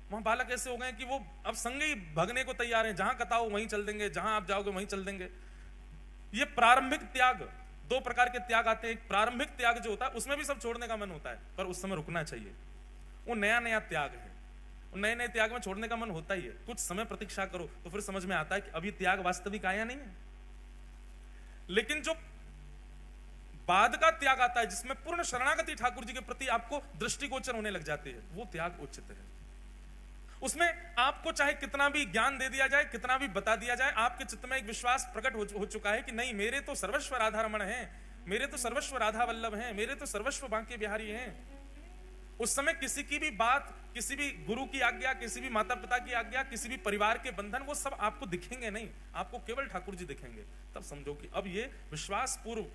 A: वहां बालक ऐसे हो गए कि वो अब संगे ही भगने को तैयार हैं। जहां कथा हो वहीं चल देंगे, जहां आप जाओगे वहीं चल देंगे। ये प्रारंभिक त्याग, दो प्रकार के त्याग आते हैं। एक प्रारंभिक त्याग जो होता है, उसमें भी सब छोड़ने का मन होता है, पर उस समय रुकना चाहिए। वो नया नया त्याग है, नए नए त्याग में छोड़ने का मन होता ही है। कुछ समय प्रतीक्षा करो तो फिर समझ में आता है कि अभी त्याग वास्तविक आया नहीं है। लेकिन जो बाद का त्याग आता है, जिसमें पूर्ण शरणागति ठाकुर जी के प्रति आपको दृष्टिगोचर होने लग जाती है, वो त्याग उचित है। उसमें आपको चाहे कितना भी ज्ञान दे दिया जाए, कितना भी बता दिया जाए, आपके चित्त में एक विश्वास प्रकट हो चुका है कि नहीं, मेरे तो सर्वस्व राधारमण हैं, मेरे तो सर्वस्व राधा वल्लभ हैं, मेरे तो सर्वस्व बांके बिहारी हैं। उस समय किसी की भी बात, किसी भी गुरु की आज्ञा, किसी भी माता पिता की आज्ञा, किसी भी परिवार के बंधन, वो सब आपको दिखेंगे नहीं, आपको केवल ठाकुर जी दिखेंगे। तब समझो कि अब ये विश्वास पूर्व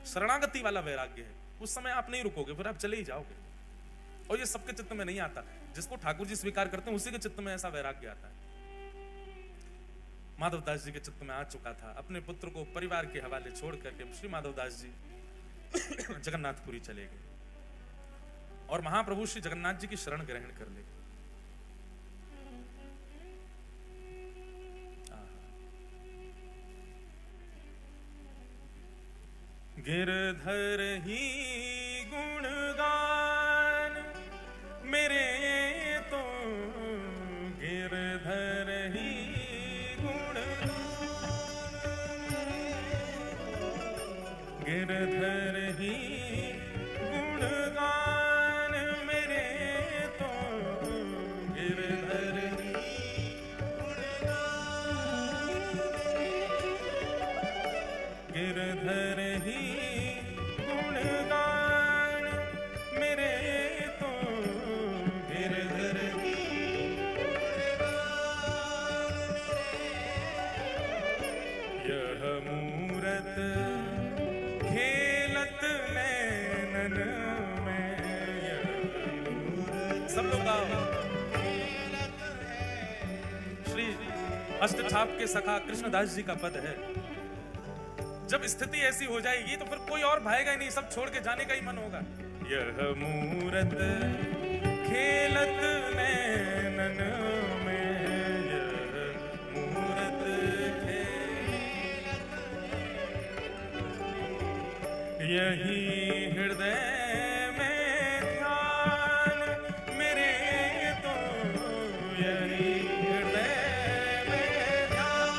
A: शरणागति वाला वैराग्य है। उस समय आप नहीं रुकोगे, फिर आप चले ही जाओगे। और ये सबके चित्त में नहीं आता। जिसको ठाकुर जी स्वीकार करते हैं उसी के चित्त में ऐसा वैराग्य आता है। माधव दास जी के चित्त में आ चुका था। अपने पुत्र को परिवार के हवाले छोड़ करके श्री माधव दास जी जगन्नाथपुरी चले गए और महाप्रभु श्री जगन्नाथ जी की शरण ग्रहण कर ले। गिरधर ही गुणगान मेरे तो गिरधर ही गुणगान, गिरधर ही गुणगान मेरे तो गिरधर ही गुणगान, गिरधर ही गुणगान मेरे तो गिरधर ही गुणगान। यह मूरत अष्टछाप के सखा कृष्णदास जी का पद है। जब स्थिति ऐसी हो जाएगी तो फिर कोई और भाएगा ही नहीं, सब छोड़ के जाने का ही मन होगा। यह मूरत खेलत नैनन में, यह मूरत यही हृदय में ध्यान मेरे, तो यही हृदय में ध्यान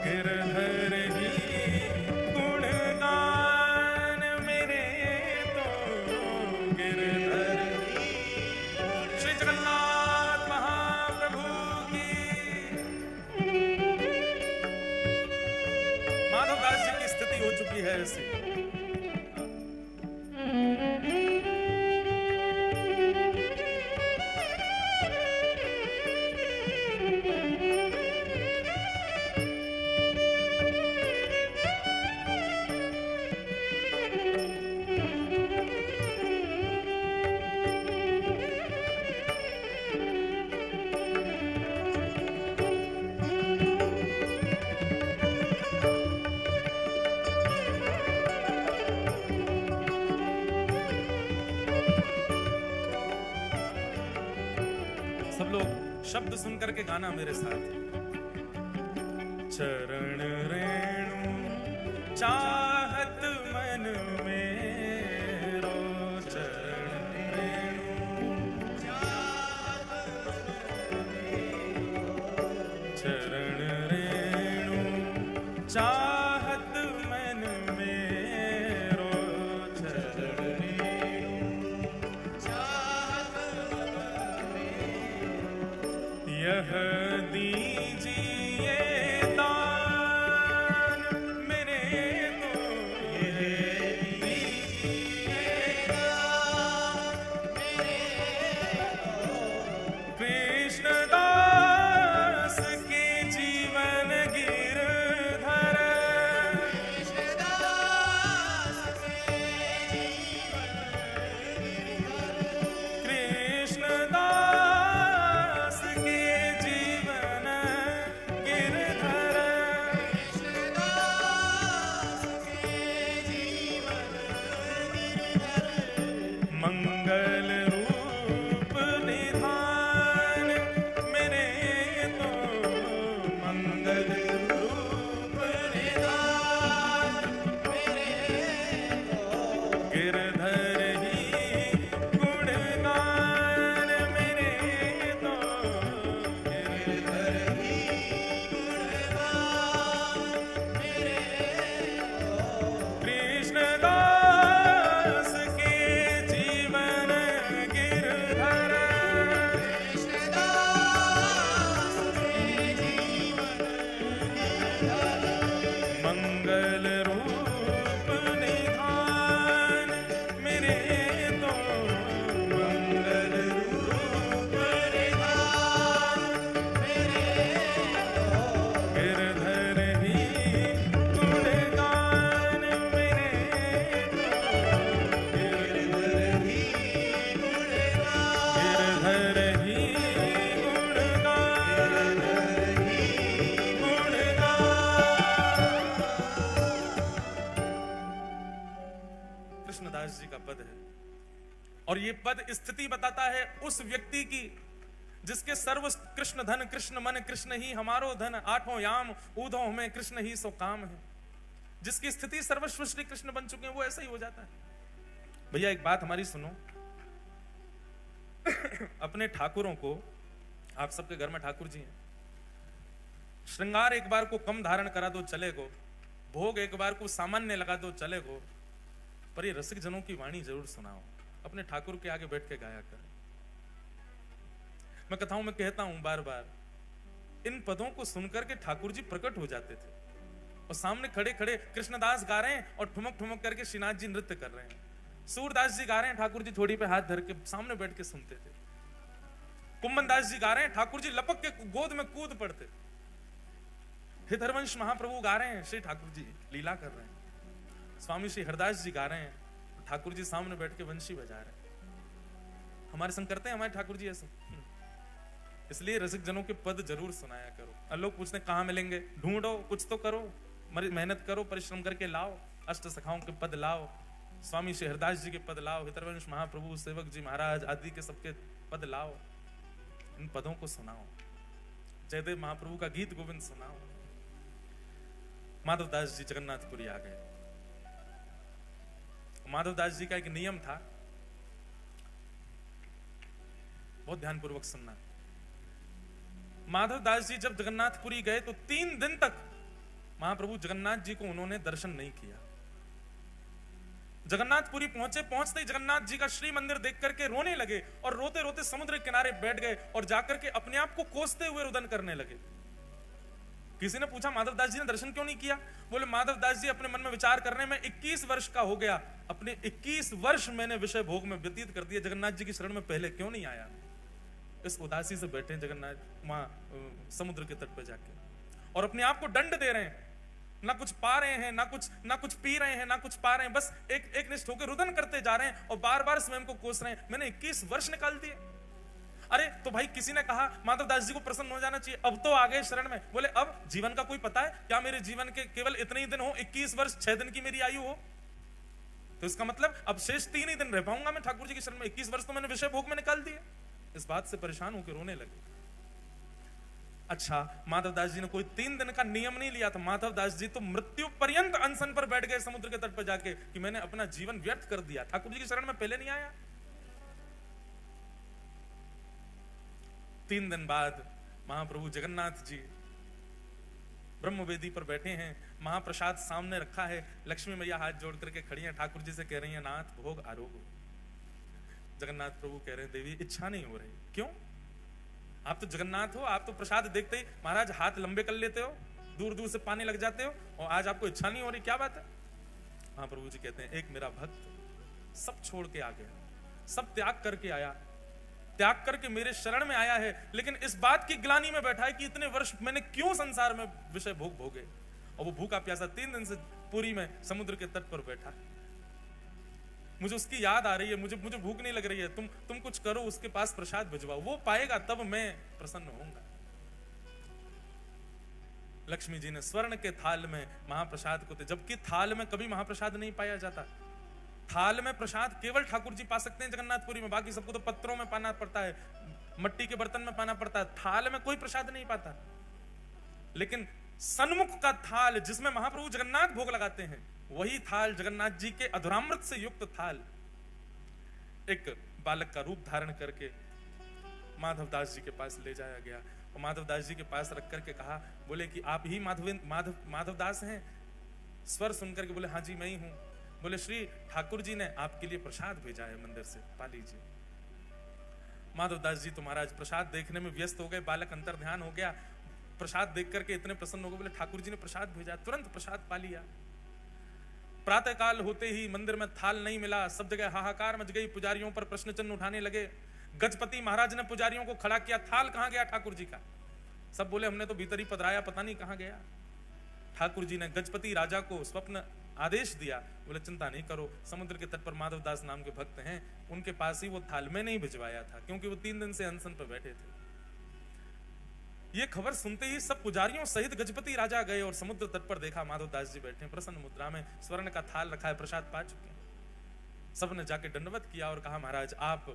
A: गिरधर ही गुणगान मेरे, तो गिरधर ही। श्री जगन्नाथ महाप्रभु की। माधवदास जी की स्थिति हो चुकी है ऐसी। सब लोग शब्द सुनकर के गाना मेरे साथ। चरण रेणु चाहत मन मेरो, चरण रेणु चरण रेणु चाहत मन मेरो, चरण यह दीजिए दान मेरे, तो यह दीजिए दान मेरे, कृष्णदास के जीवन गिरधर, कृष्णदास के जीवन गिरधर, कृष्णदास के जीवन गिरधर, कृष्णदास के जीवन गिरधर, मंगल रूप निधान मेरे, तो मंगल रूप निधान मेरे, तो गिरधर ही गुणगान मेरे, तो गिरधर ही गुणगान मेरे, तो कृष्णदास के जीवन गिरधर, कृष्णदास के जीवन गिरधर, मंगल रूप निधान मेरे, तो मंगल रूप निधान मेरे, तो गिरधर ही गुणगान मेरे, तो गिरधर ही गुणगान, गिरधर ही गुणगान, गिरधर ही गुणगान। कृष्णदास जी का पद है, और ये पद स्थिति बताता है उस व्यक्ति की जिसके सर्व कृष्ण धन, कृष्ण मन, कृष्ण ही हमारो धन, आठों याम ऊधों में कृष्ण ही सो काम है। जिसकी स्थिति सर्वस्व श्री कृष्ण बन चुके हैं वो ऐसा ही हो जाता है। भैया एक बात हमारी सुनो। अपने ठाकुरों को, आप सबके घर में ठाकुर जी हैं, श्रृंगार एक बार को कम धारण करा दो चलेगो, भोग एक बार को सामान्य लगा दो चलेगो, पर ये रसिक जनों की वाणी जरूर सुनाओ, अपने ठाकुर के आगे बैठ के गाया कर। मैं कथाओं में कहता हूं बार बार, इन पदों को सुनकर के ठाकुर जी प्रकट हो जाते थे और सामने खड़े खड़े कृष्णदास गा रहे हैं और ठुमक ठुमक करके श्रीनाथ जी नृत्य कर रहे हैं, सूरदास जी गा रहे हैं, ठाकुर जी थोड़ी पे हाथ धर के सामने बैठ के सुनते थे, कुंभन दास जी गा रहे हैं, ठाकुर जी लपक के गोद में कूद पड़ते, हितरवंश महाप्रभु गा रहे हैं, श्री ठाकुर जी लीला कर रहे हैं, स्वामी श्री हरदास जी गा रहे हैं, ठाकुर जी सामने बैठ के वंशी बजा रहे हैं। हमारे संग करते हैं हमारे ठाकुर जी ऐसे? इसलिए रसिक जनों के पद जरूर सुनाया करो। और लोग पूछते कहाँ मिलेंगे, ढूंढो, कुछ तो करो, मेहनत करो, परिश्रम करके लाओ, अष्ट सखाओं के पद लाओ, स्वामी श्री हरदास जी के पद लाओ, हितरवंश महाप्रभु, सेवक जी महाराज आदि के सबके पद लाओ, इन पदों को सुनाओ, जयदेव महाप्रभु का गीत गोविंद सुनाओ। माधवदास जी जगन्नाथपुरी आ गए। माधवदास जी का एक नियम था, बहुत ध्यानपूर्वक सुनना। माधवदास जी जब जगन्नाथपुरी गए तो 3 दिन तक महाप्रभु जगन्नाथ जी को उन्होंने दर्शन नहीं किया। जगन्नाथपुरी पहुंचे, पहुंचते ही जगन्नाथ जी का श्री मंदिर देख करके रोने लगे और रोते रोते समुद्र किनारे बैठ गए और जाकर के अपने आप को कोसते हुए रुदन करने लगे। किसी ने पूछा माधवदास जी ने दर्शन क्यों नहीं किया? बोले माधवदास जी अपने मन में विचार करने में 21 वर्ष का हो गया, अपने 21 वर्ष मैंने विषय भोग में व्यतीत कर दिए, जगन्नाथ जी की शरण में पहले क्यों नहीं आया? इस उदासी से बैठे जगन्नाथ वहां समुद्र के तट पर जाके और अपने आप को दंड दे रहे हैं, ना कुछ पा रहे हैं, ना कुछ पी रहे हैं, ना कुछ पा रहे हैं, बस एक निष्ठ होकर रुदन करते जा रहे हैं और बार बार स्वयं को कोस रहे हैं। मैंने 21 वर्ष निकाल दिए। अरे तो भाई किसी ने कहा माधवदास जी को प्रसन्न हो जाना चाहिए, अब तो आ गए शरण में। बोले अब जीवन का कोई पता है क्या? मेरे जीवन के केवल इतने ही दिन हो, 21 वर्ष 6 दिन की मेरी आयु हो, तो इसका मतलब अब शेष 3 ही दिन रह पाऊंगा मैं ठाकुर जी की शरण में। 21 वर्ष तो मैंने विषय भोग में निकाल दिए। इस बात से परेशान होकर रोने लगे। अच्छा, माधवदास जी ने कोई 3 दिन का नियम नहीं लिया था। माधवदास जी तो मृत्यु पर्यंत अनशन पर बैठ गए समुद्र के तट पर जाके कि मैंने अपना जीवन व्यर्थ कर दिया, ठाकुर जी की शरण में पहले नहीं आया। 3 दिन बाद महाप्रभु जगन्नाथ जी ब्रह्मवेदी पर बैठे हैं, महाप्रसाद सामने रखा है, लक्ष्मी मैया हाथ जोड़ करके खड़ी हैं, ठाकुर जी से कह रही हैं नाथ भोग आरोग। जगन्नाथ प्रभु कह रहे हैं देवी इच्छा नहीं हो रही। क्यों? आप तो जगन्नाथ हो, आप तो प्रसाद देखते ही महाराज हाथ लंबे कर लेते हो, दूर दूर से पानी लग जाते हो, और आज आपको इच्छा नहीं हो रही, क्या बात है? महाप्रभु जी कहते हैं एक मेरा भक्त सब छोड़ के आ गया, सब त्याग करके आया, त्याग करके मेरे शरण में आया है, लेकिन इस बात की ग्लानि में बैठा है कि इतने वर्ष मैंने क्यों संसार में विषय भोग भोगे। और वो भूखा प्यासा 3 दिन से पुरी में समुद्र के तट पर बैठा, मुझे उसकी याद आ रही है, मुझे भूख नहीं लग रही है, तुम कुछ करो, उसके पास प्रसाद भिजवाओ, वो पाएगा तब मैं प्रसन्न होऊंगा। लक्ष्मी जी ने स्वर्ण के थाल में महाप्रसाद को, जबकि थाल में कभी महाप्रसाद नहीं पाया जाता। थाल में प्रसाद केवल ठाकुर जी पा सकते हैं जगन्नाथपुरी में, बाकी सबको तो पत्रों में पाना पड़ता है, मट्टी के बर्तन में पाना पड़ता है, थाल में कोई प्रसाद नहीं पाता। लेकिन सन्मुख का थाल जिसमें महाप्रभु जगन्नाथ भोग लगाते हैं, वही थाल जगन्नाथ जी के अधुरामृत से युक्त थाल एक बालक का रूप धारण करके माधवदास जी के पास ले जाया गया और माधवदास जी के पास रख करके कहा, बोले कि आप ही माधवदास हैं? स्वर सुनकर के बोले हाँ जी मैं ही हूं। बोले श्री ठाकुर जी ने आपके लिए प्रसाद भेजा है मंदिर से, पा लीजिए। माधवदास जी तो महाराज प्रसाद देखने में व्यस्त हो गए, बालक अंतर ध्यान हो गया, प्रसाद देख करके इतने प्रसन्न हो गए, बोले ठाकुर जी ने प्रसाद भेजा, तुरंत प्रसाद पा लिया। प्रातः काल होते ही मंदिर में थाल नहीं मिला, सब जगह हाहाकार मच गई, पुजारियों पर प्रश्न चिन्ह उठाने लगे। गजपति महाराज ने पुजारियों को खड़ा किया, थाल कहां गया ठाकुर जी का? सब बोले हमने तो भीतर ही पधराया, पता नहीं कहां गया। ठाकुर जी ने गजपति राजा को स्वप्न आदेश दिया, बोले चिंता नहीं करो, समुद्र के तट पर माधवदास नाम के भक्त हैं, उनके पास ही वो थाल में नहीं भिजवाया था, क्योंकि वो 3 दिन से अनशन पर बैठे थे। ये खबर सुनते ही सब पुजारियों सहित गजपति राजा गए और समुद्र तट पर देखा माधवदास जी बैठे प्रसन्न मुद्रा में, स्वर्ण का थाल रखा है, प्रसाद पा चुके हैं। सबने जाके दंडवत किया और कहा महाराज आप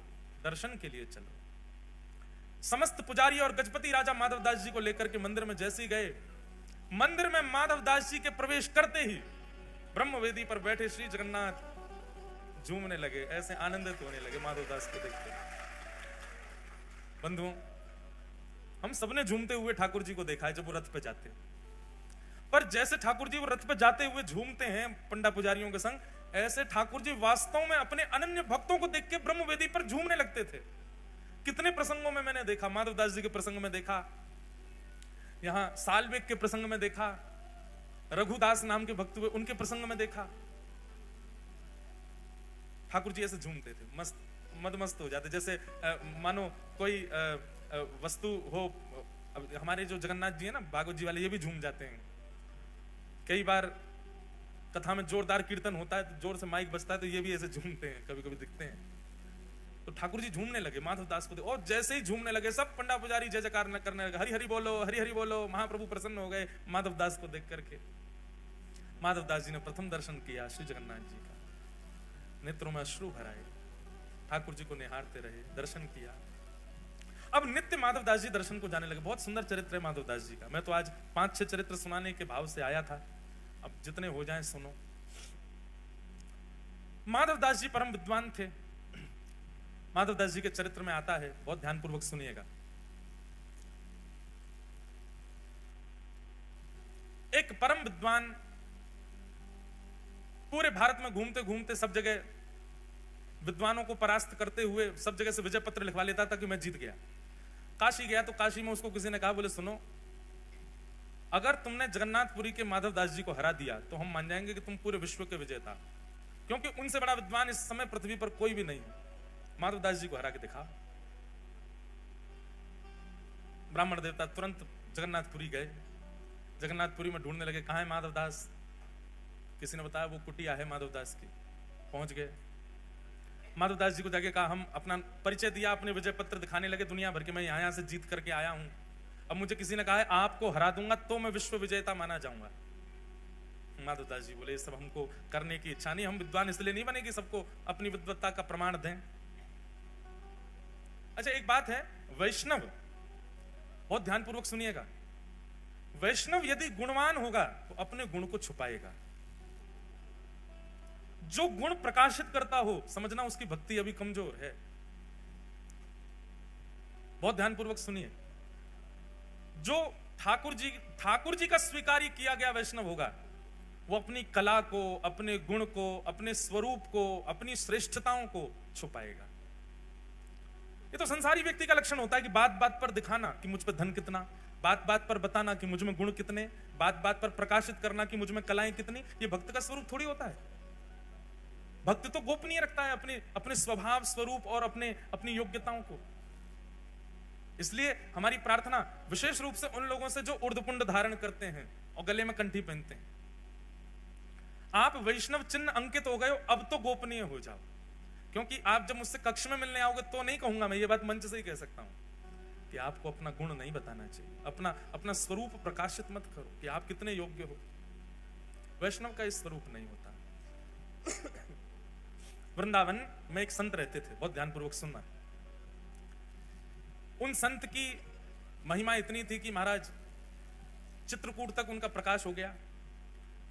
A: दर्शन के लिए चलो। समस्त पुजारी और गजपति राजा माधवदास जी को लेकर के मंदिर में जैसे ही गए, मंदिर में माधवदास जी के प्रवेश करते ही ब्रह्मवेदी पर बैठे श्री जगन्नाथ झूमने लगे, ऐसे आनंदित होने लगे माधवदास को देखते। बंधुओं, हम सबने झूमते हुए ठाकुर जी को देखा है जब वो रथ पे जाते हैं, पर जैसे ठाकुर जी वो रथ पे जाते हुए झूमते हैं पंडा पुजारियों के संग, ऐसे ठाकुर जी वास्तव में अपने अनन्य भक्तों को देख के ब्रह्मवेदी पर झूमने लगते थे। कितने प्रसंगों में मैंने देखा, माधवदास जी के प्रसंग में देखा, यहां सालवेग के प्रसंग में देखा, रघुदास नाम के भक्त हुए उनके प्रसंग में देखा, ठाकुर जी ऐसे झूमते थे, मदमस्त हो जाते, जैसे मानो कोई वस्तु हो। अब हमारे जो जगन्नाथ जी है ना भागवत जी वाले, ये भी झूम जाते हैं। कई बार कथा में जोरदार कीर्तन होता है तो जोर से माइक बजता है तो ये भी ऐसे झूमते हैं, कभी कभी दिखते हैं। तो ठाकुर जी झूमने लगे माधव दास को, और जैसे ही झूमने लगे सब पंडा पुजारी जय जयकार न करने लगे, हरि हरि बोलो, हरि हरि बोलो। महाप्रभु प्रसन्न हो गए माधव दास को देख करके। माधव दास जी ने प्रथम दर्शन किया श्री जगन्नाथ जी का, नेत्रों में अश्रु भराए, ठाकुर जी को निहारते रहे, दर्शन किया। अब नित्य माधव दास जी दर्शन को जाने लगे। बहुत सुंदर चरित्र है माधव दास जी का। मैं तो आज 5-6 चरित्र सुनाने के भाव से आया था, अब जितने हो जाएं सुनो। माधव दास जी परम विद्वान थे। माधव दास जी के चरित्र में आता है, बहुत ध्यानपूर्वक सुनिएगा। एक परम विद्वान पूरे भारत में घूमते घूमते सब जगह विद्वानों को परास्त करते हुए सब जगह से विजय पत्र लिखवा लेता था कि मैं जीत गया। काशी गया तो काशी में उसको किसी ने कहा, बोले सुनो, अगर तुमने जगन्नाथपुरी के माधव दास जी को हरा दिया तो हम मान जाएंगे कि तुम पूरे विश्व के विजेता, क्योंकि उनसे बड़ा विद्वान इस समय पृथ्वी पर कोई भी नहीं है। माधव दास जी को हरा के दिखा। ब्राह्मण देवता तुरंत जगन्नाथपुरी गए। जगन्नाथपुरी में ढूंढने लगे, कहां है माधव दास। किसी ने बताया वो कुटिया है माधव दास की। पहुंच गए, माधव दास जी को जाके कहा, हम अपना परिचय दिया, अपने विजय पत्र दिखाने लगे दुनिया भर के, मैं यहां से जीत करके आया हूं। अब मुझे किसी ने कहा है आपको हरा दूंगा तो मैं विश्व विजेता माना जाऊंगा। माधव दास जी बोले ये सब हमको करने की इच्छा नहीं, हम विद्वान इसलिए नहीं बने कि सबको अपनी विद्वत्ता का प्रमाण दें। अच्छा एक बात है, वैष्णव, बहुत ध्यानपूर्वक सुनिएगा, वैष्णव यदि गुणवान होगा तो अपने गुण को छुपाएगा। जो गुण प्रकाशित करता हो समझना उसकी भक्ति अभी कमजोर है। बहुत ध्यानपूर्वक सुनिए, जो ठाकुर जी का स्वीकार किया गया वैष्णव होगा, वो अपनी कला को, अपने गुण को, अपने स्वरूप को, अपनी श्रेष्ठताओं को छुपाएगा। ये तो संसारी व्यक्ति का लक्षण होता है कि बात बात पर दिखाना कि मुझ पर धन कितना, बात बात पर बताना कि मुझ में गुण कितने, बात बात पर प्रकाशित करना कि मुझ में कलाएं कितनी। ये भक्त का स्वरूप थोड़ी होता है। भक्त तो गोपनीय रखता है अपने स्वभाव, स्वरूप और अपनी योग्यताओं को। इसलिए हमारी प्रार्थना विशेष रूप से उन लोगों से जो उर्ध्वपुंड धारण करते हैं और गले में कंठी पहनते हैं, आप वैष्णव चिन्ह अंकित हो गए हो, अब तो गोपनीय हो जाओ। क्योंकि आप जब मुझसे कक्ष में मिलने आओगे तो नहीं कहूंगा, मैं ये बात मंच से ही कह सकता हूं कि आपको अपना गुण नहीं बताना चाहिए, अपना स्वरूप प्रकाशित मत करो कि आप कितने योग्य हो। वैष्णव का इस स्वरूप नहीं होता। वृंदावन में एक संत रहते थे, बहुत ध्यानपूर्वक सुनना। उन संत की महिमा इतनी थी कि महाराज चित्रकूट तक उनका प्रकाश हो गया।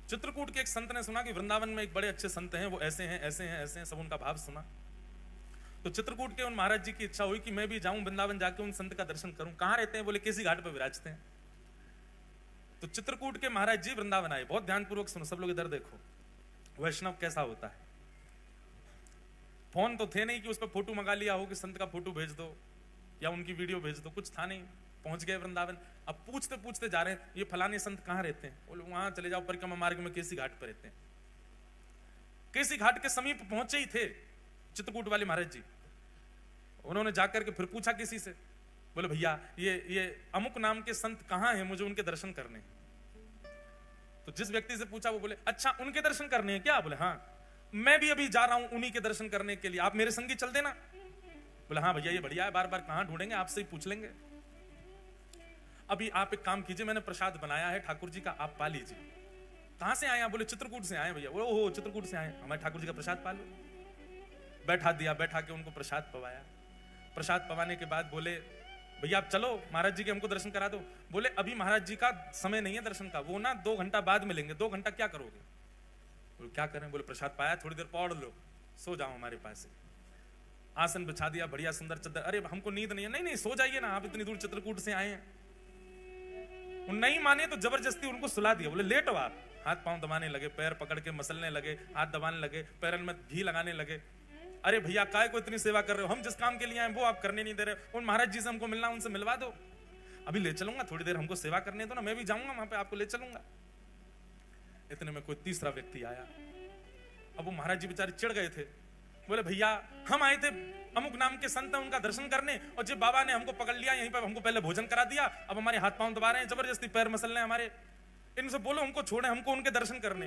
A: चित्रकूट के एक संत ने सुना कि वृंदावन में एक बड़े अच्छे संत हैं, वो ऐसे हैं, ऐसे हैं, ऐसे हैं, सब उनका भाव सुना। तो चित्रकूट के उन महाराज जी की इच्छा हुई कि मैं भी जाऊं वृंदावन, जाके उन संत का दर्शन करूं। कहां रहते हैं, बोले केसी घाट पर विराजते हैं। तो चित्रकूट के महाराज जी वृंदावन आए। बहुत ध्यानपूर्वक सुनो, सब लोग इधर देखो, वैष्णव कैसा होता है। फोन तो थे नहीं कि उस पर फोटो मंगा लिया हो कि संत का फोटो भेज दो या उनकी वीडियो भेज दो, कुछ था नहीं। पहुंच गए वृंदावन। अब पूछते पूछते जा रहे हैं, ये फलाने संत कहां रहते हैं। बोले वहां चले जाओ, परिक्रमा मार्ग में केसी घाट पर रहते हैं। केसी घाट के समीप पहुंचे ही थे चित्रकूट वाले महाराज जी। उन्होंने जाकर के फिर पूछा किसी से, बोले भैया ये अमुक नाम के संत कहां हैं, मुझे उनके दर्शन करने। तो जिस व्यक्ति से पूछा वो बोले अच्छा उनके दर्शन करने हैं क्या। बोले हाँ, मैं भी अभी जा रहा हूं उन्हीं के दर्शन करने के लिए, आप मेरे संगी चल देना। बोले हाँ भैया ये बढ़िया है, बार बार कहां ढूंढेंगे, आपसे ही पूछ लेंगे। अभी आप एक काम कीजिए, मैंने प्रसाद बनाया है ठाकुर जी का, आप पा लीजिए। कहां से आए। बोले चित्रकूट से आए भैया। बोले ओहो चित्रकूट से आए, हमारे ठाकुर जी का प्रसाद पा लो। बैठा दिया, बैठा के उनको प्रसाद पवाया। प्रसाद पवाने के बाद बोले भैया आप चलो महाराज जी के हमको दर्शन करा दो। बोले अभी महाराज जी का समय नहीं है दर्शन का, वो ना 2 घंटा बाद मिलेंगे। 2 घंटा क्या करोगे। बोले क्या करें। बोले प्रसाद पाया, थोड़ी देर पौड़ लो, सो जाओ हमारे पास। आसन बिछा दिया, बढ़िया सुंदर चद्दर। अरे हमको नींद नहीं है। नहीं नहीं सो जाइए ना, आप इतनी दूर चित्रकूट से आए हैं। उन नहीं माने तो जबरदस्ती उनको सुला दिया। बोले लेटो आप। हाथ पांव दबाने लगे, पैर पकड़ के मसलने लगे, हाथ दबाने लगे, पैरन में घी लगाने लगे। अरे भैया काय को इतनी सेवा कर रहे हो, हम जिस काम के लिए आए वो आप करने नहीं दे रहे। उन महाराज जी से हमको मिलना, उनसे मिलवा दो। अभी ले चलूंगा, थोड़ी देर हमको सेवा करने दो ना, मैं भी जाऊंगा वहां पे, आपको ले चलूंगा। इतने में कोई तीसरा व्यक्ति आया। अब वो महाराज जी बेचारे चिढ़ गए थे। बोले भैया हम आए थे अमुक नाम के संत हैं उनका दर्शन करने, और जब बाबा ने हमको पकड़ लिया, यहीं पर हमको पहले भोजन करा दिया, अब हमारे हाथ पांव दबा रहे हैं, जबरदस्ती पैर मसल रहे हैं हमारे। इनसे बोलो हमको छोड़े, हमको उनके दर्शन करने।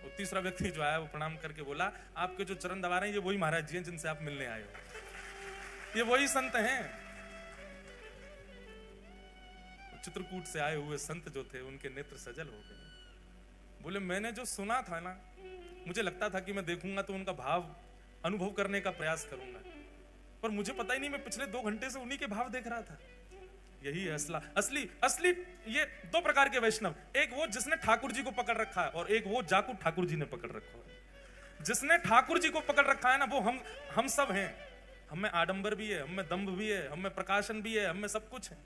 A: वो तीसरा व्यक्ति जो आया वो प्रणाम करके बोला, आपके जो चरण दबा रहे हैं ये वही महाराज जी हैं जिनसे आप मिलने आए हो, ये वही संत हैं। चित्रकूट से आए हुए संत जो थे उनके नेत्र सजल हो गए। बोले मैंने जो सुना था ना, मुझे लगता था कि मैं देखूंगा तो उनका भाव अनुभव करने का प्रयास करूंगा, पर मुझे पता ही नहीं, मैं पिछले 2 घंटे से उन्हीं के भाव देख रहा था। यही है असली ये 2 प्रकार के वैष्णव, एक वो जिसने ठाकुर जी को पकड़ रखा है और एक वो जाकू ठाकुर जी ने पकड़ रखा है। जिसने ठाकुर जी को पकड़ रखा है ना, वो हम सब हैं। हम में आडंबर भी है, हम में दंभ भी है, हम में प्रकाशन भी है, हम में सब कुछ है।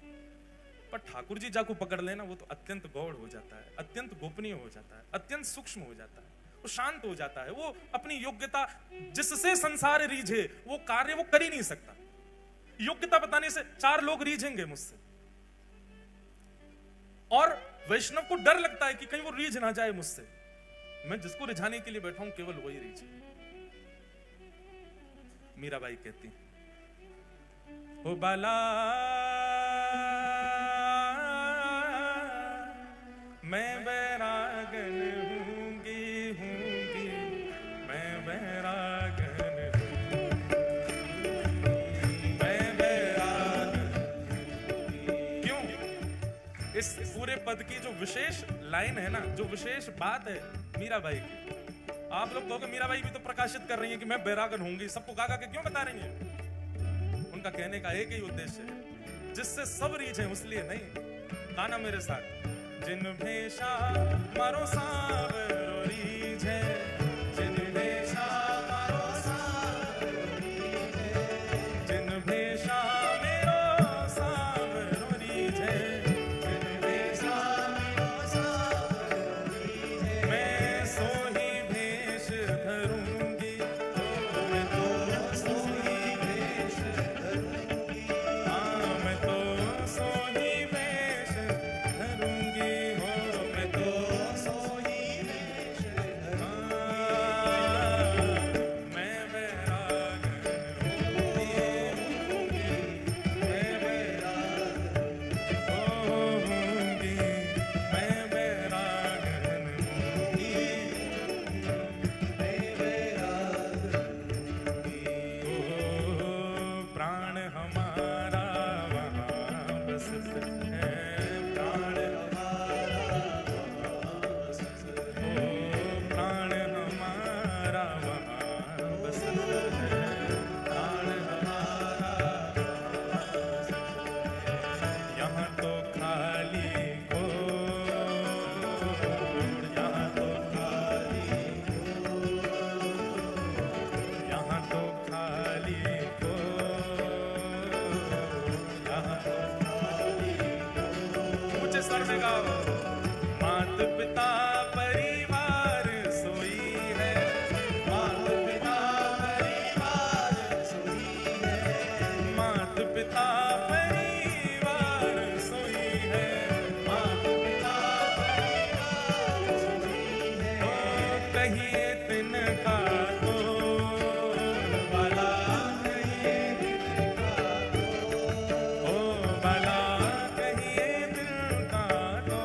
A: पर ठाकुर जी जाको पकड़ लेना वो तो अत्यंत गौड़ हो जाता है, अत्यंत गोपनीय हो जाता है, अत्यंत सूक्ष्म हो जाता है, वो शांत हो जाता है। वो अपनी योग्यता जिससे संसार रीझे वो कार्य वो कर ही नहीं सकता। योग्यता बताने से 4 लोग रीझेंगे मुझसे, और वैष्णव को डर लगता है कि कहीं वो रीझ ना जाए मुझसे। मैं जिसको रिझाने के लिए बैठा हूं केवल वही रीझे। मीराबाई कहती ओ बाला मैं बैरागन हूंगी मैं बैरागन मैं बैरागन। क्यों? इस पूरे पद की जो विशेष लाइन है ना, जो विशेष बात है मीराबाई की, आप लोग कहोगे मीराबाई भी तो प्रकाशित कर रही है कि मैं बैरागन होंगी, सबको गा के क्यों बता रही है? उनका कहने का एक ही उद्देश्य है, जिससे सब रीझे उसलिए नहीं। गाना मेरे साथ, जिन भेषा मारो सावरो रीझे, जिन भेषा मारो सावरो रीझे, जिन भेषा मेरो सावरो रीझे, जिन भेषा मेरो सावरो रीझे, मैं सोही भेष धरूंगी, मैं तो सोही भेष धरूंगी, हाँ मैं तो सोही भेष धरूंगी। मात पिता परिवार सोई है, मात पिता परिवार सोई है, मात पिता परिवार सोई है, मात पिता परिवार सोई है। ओ कहिए तिनका तो बाला, कहिए तिनका तो, ओ बाला कहिए तिनका तो।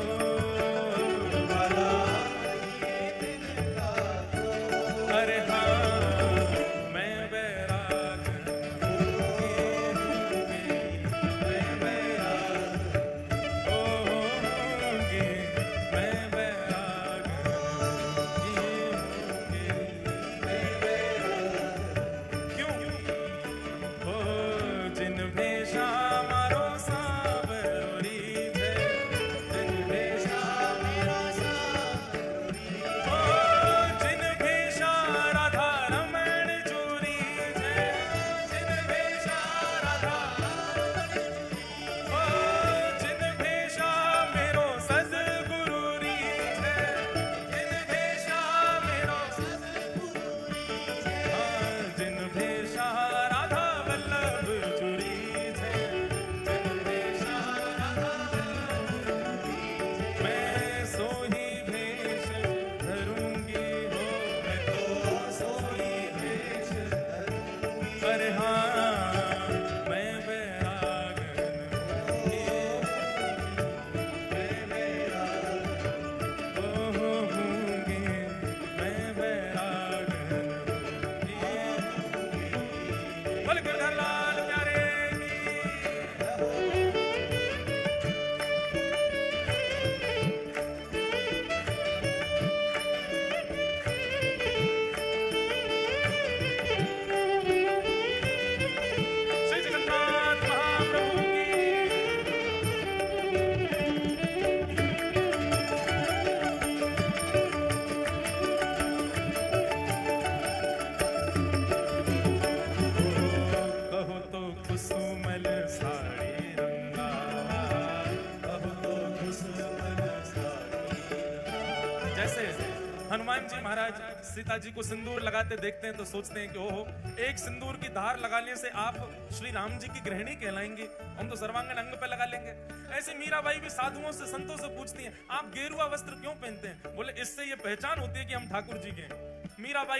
A: हनुमान जी महाराज सीता जी को सिंदूर लगाते देखते हैं तो सोचते हैं कि ओहो, एक सिंदूर की धार लगाने से आप श्री राम जी की गृहिणी कहलाएंगी, हम तो सर्वांगन अंग पे लगा लेंगे। ऐसे मीराबाई भी साधुओं से संतों से पूछती हैं, आप गेरुआ वस्त्र क्यों पहनते हैं? बोले इससे ये पहचान होती है कि हम ठाकुर जी के हैं। मीराबाई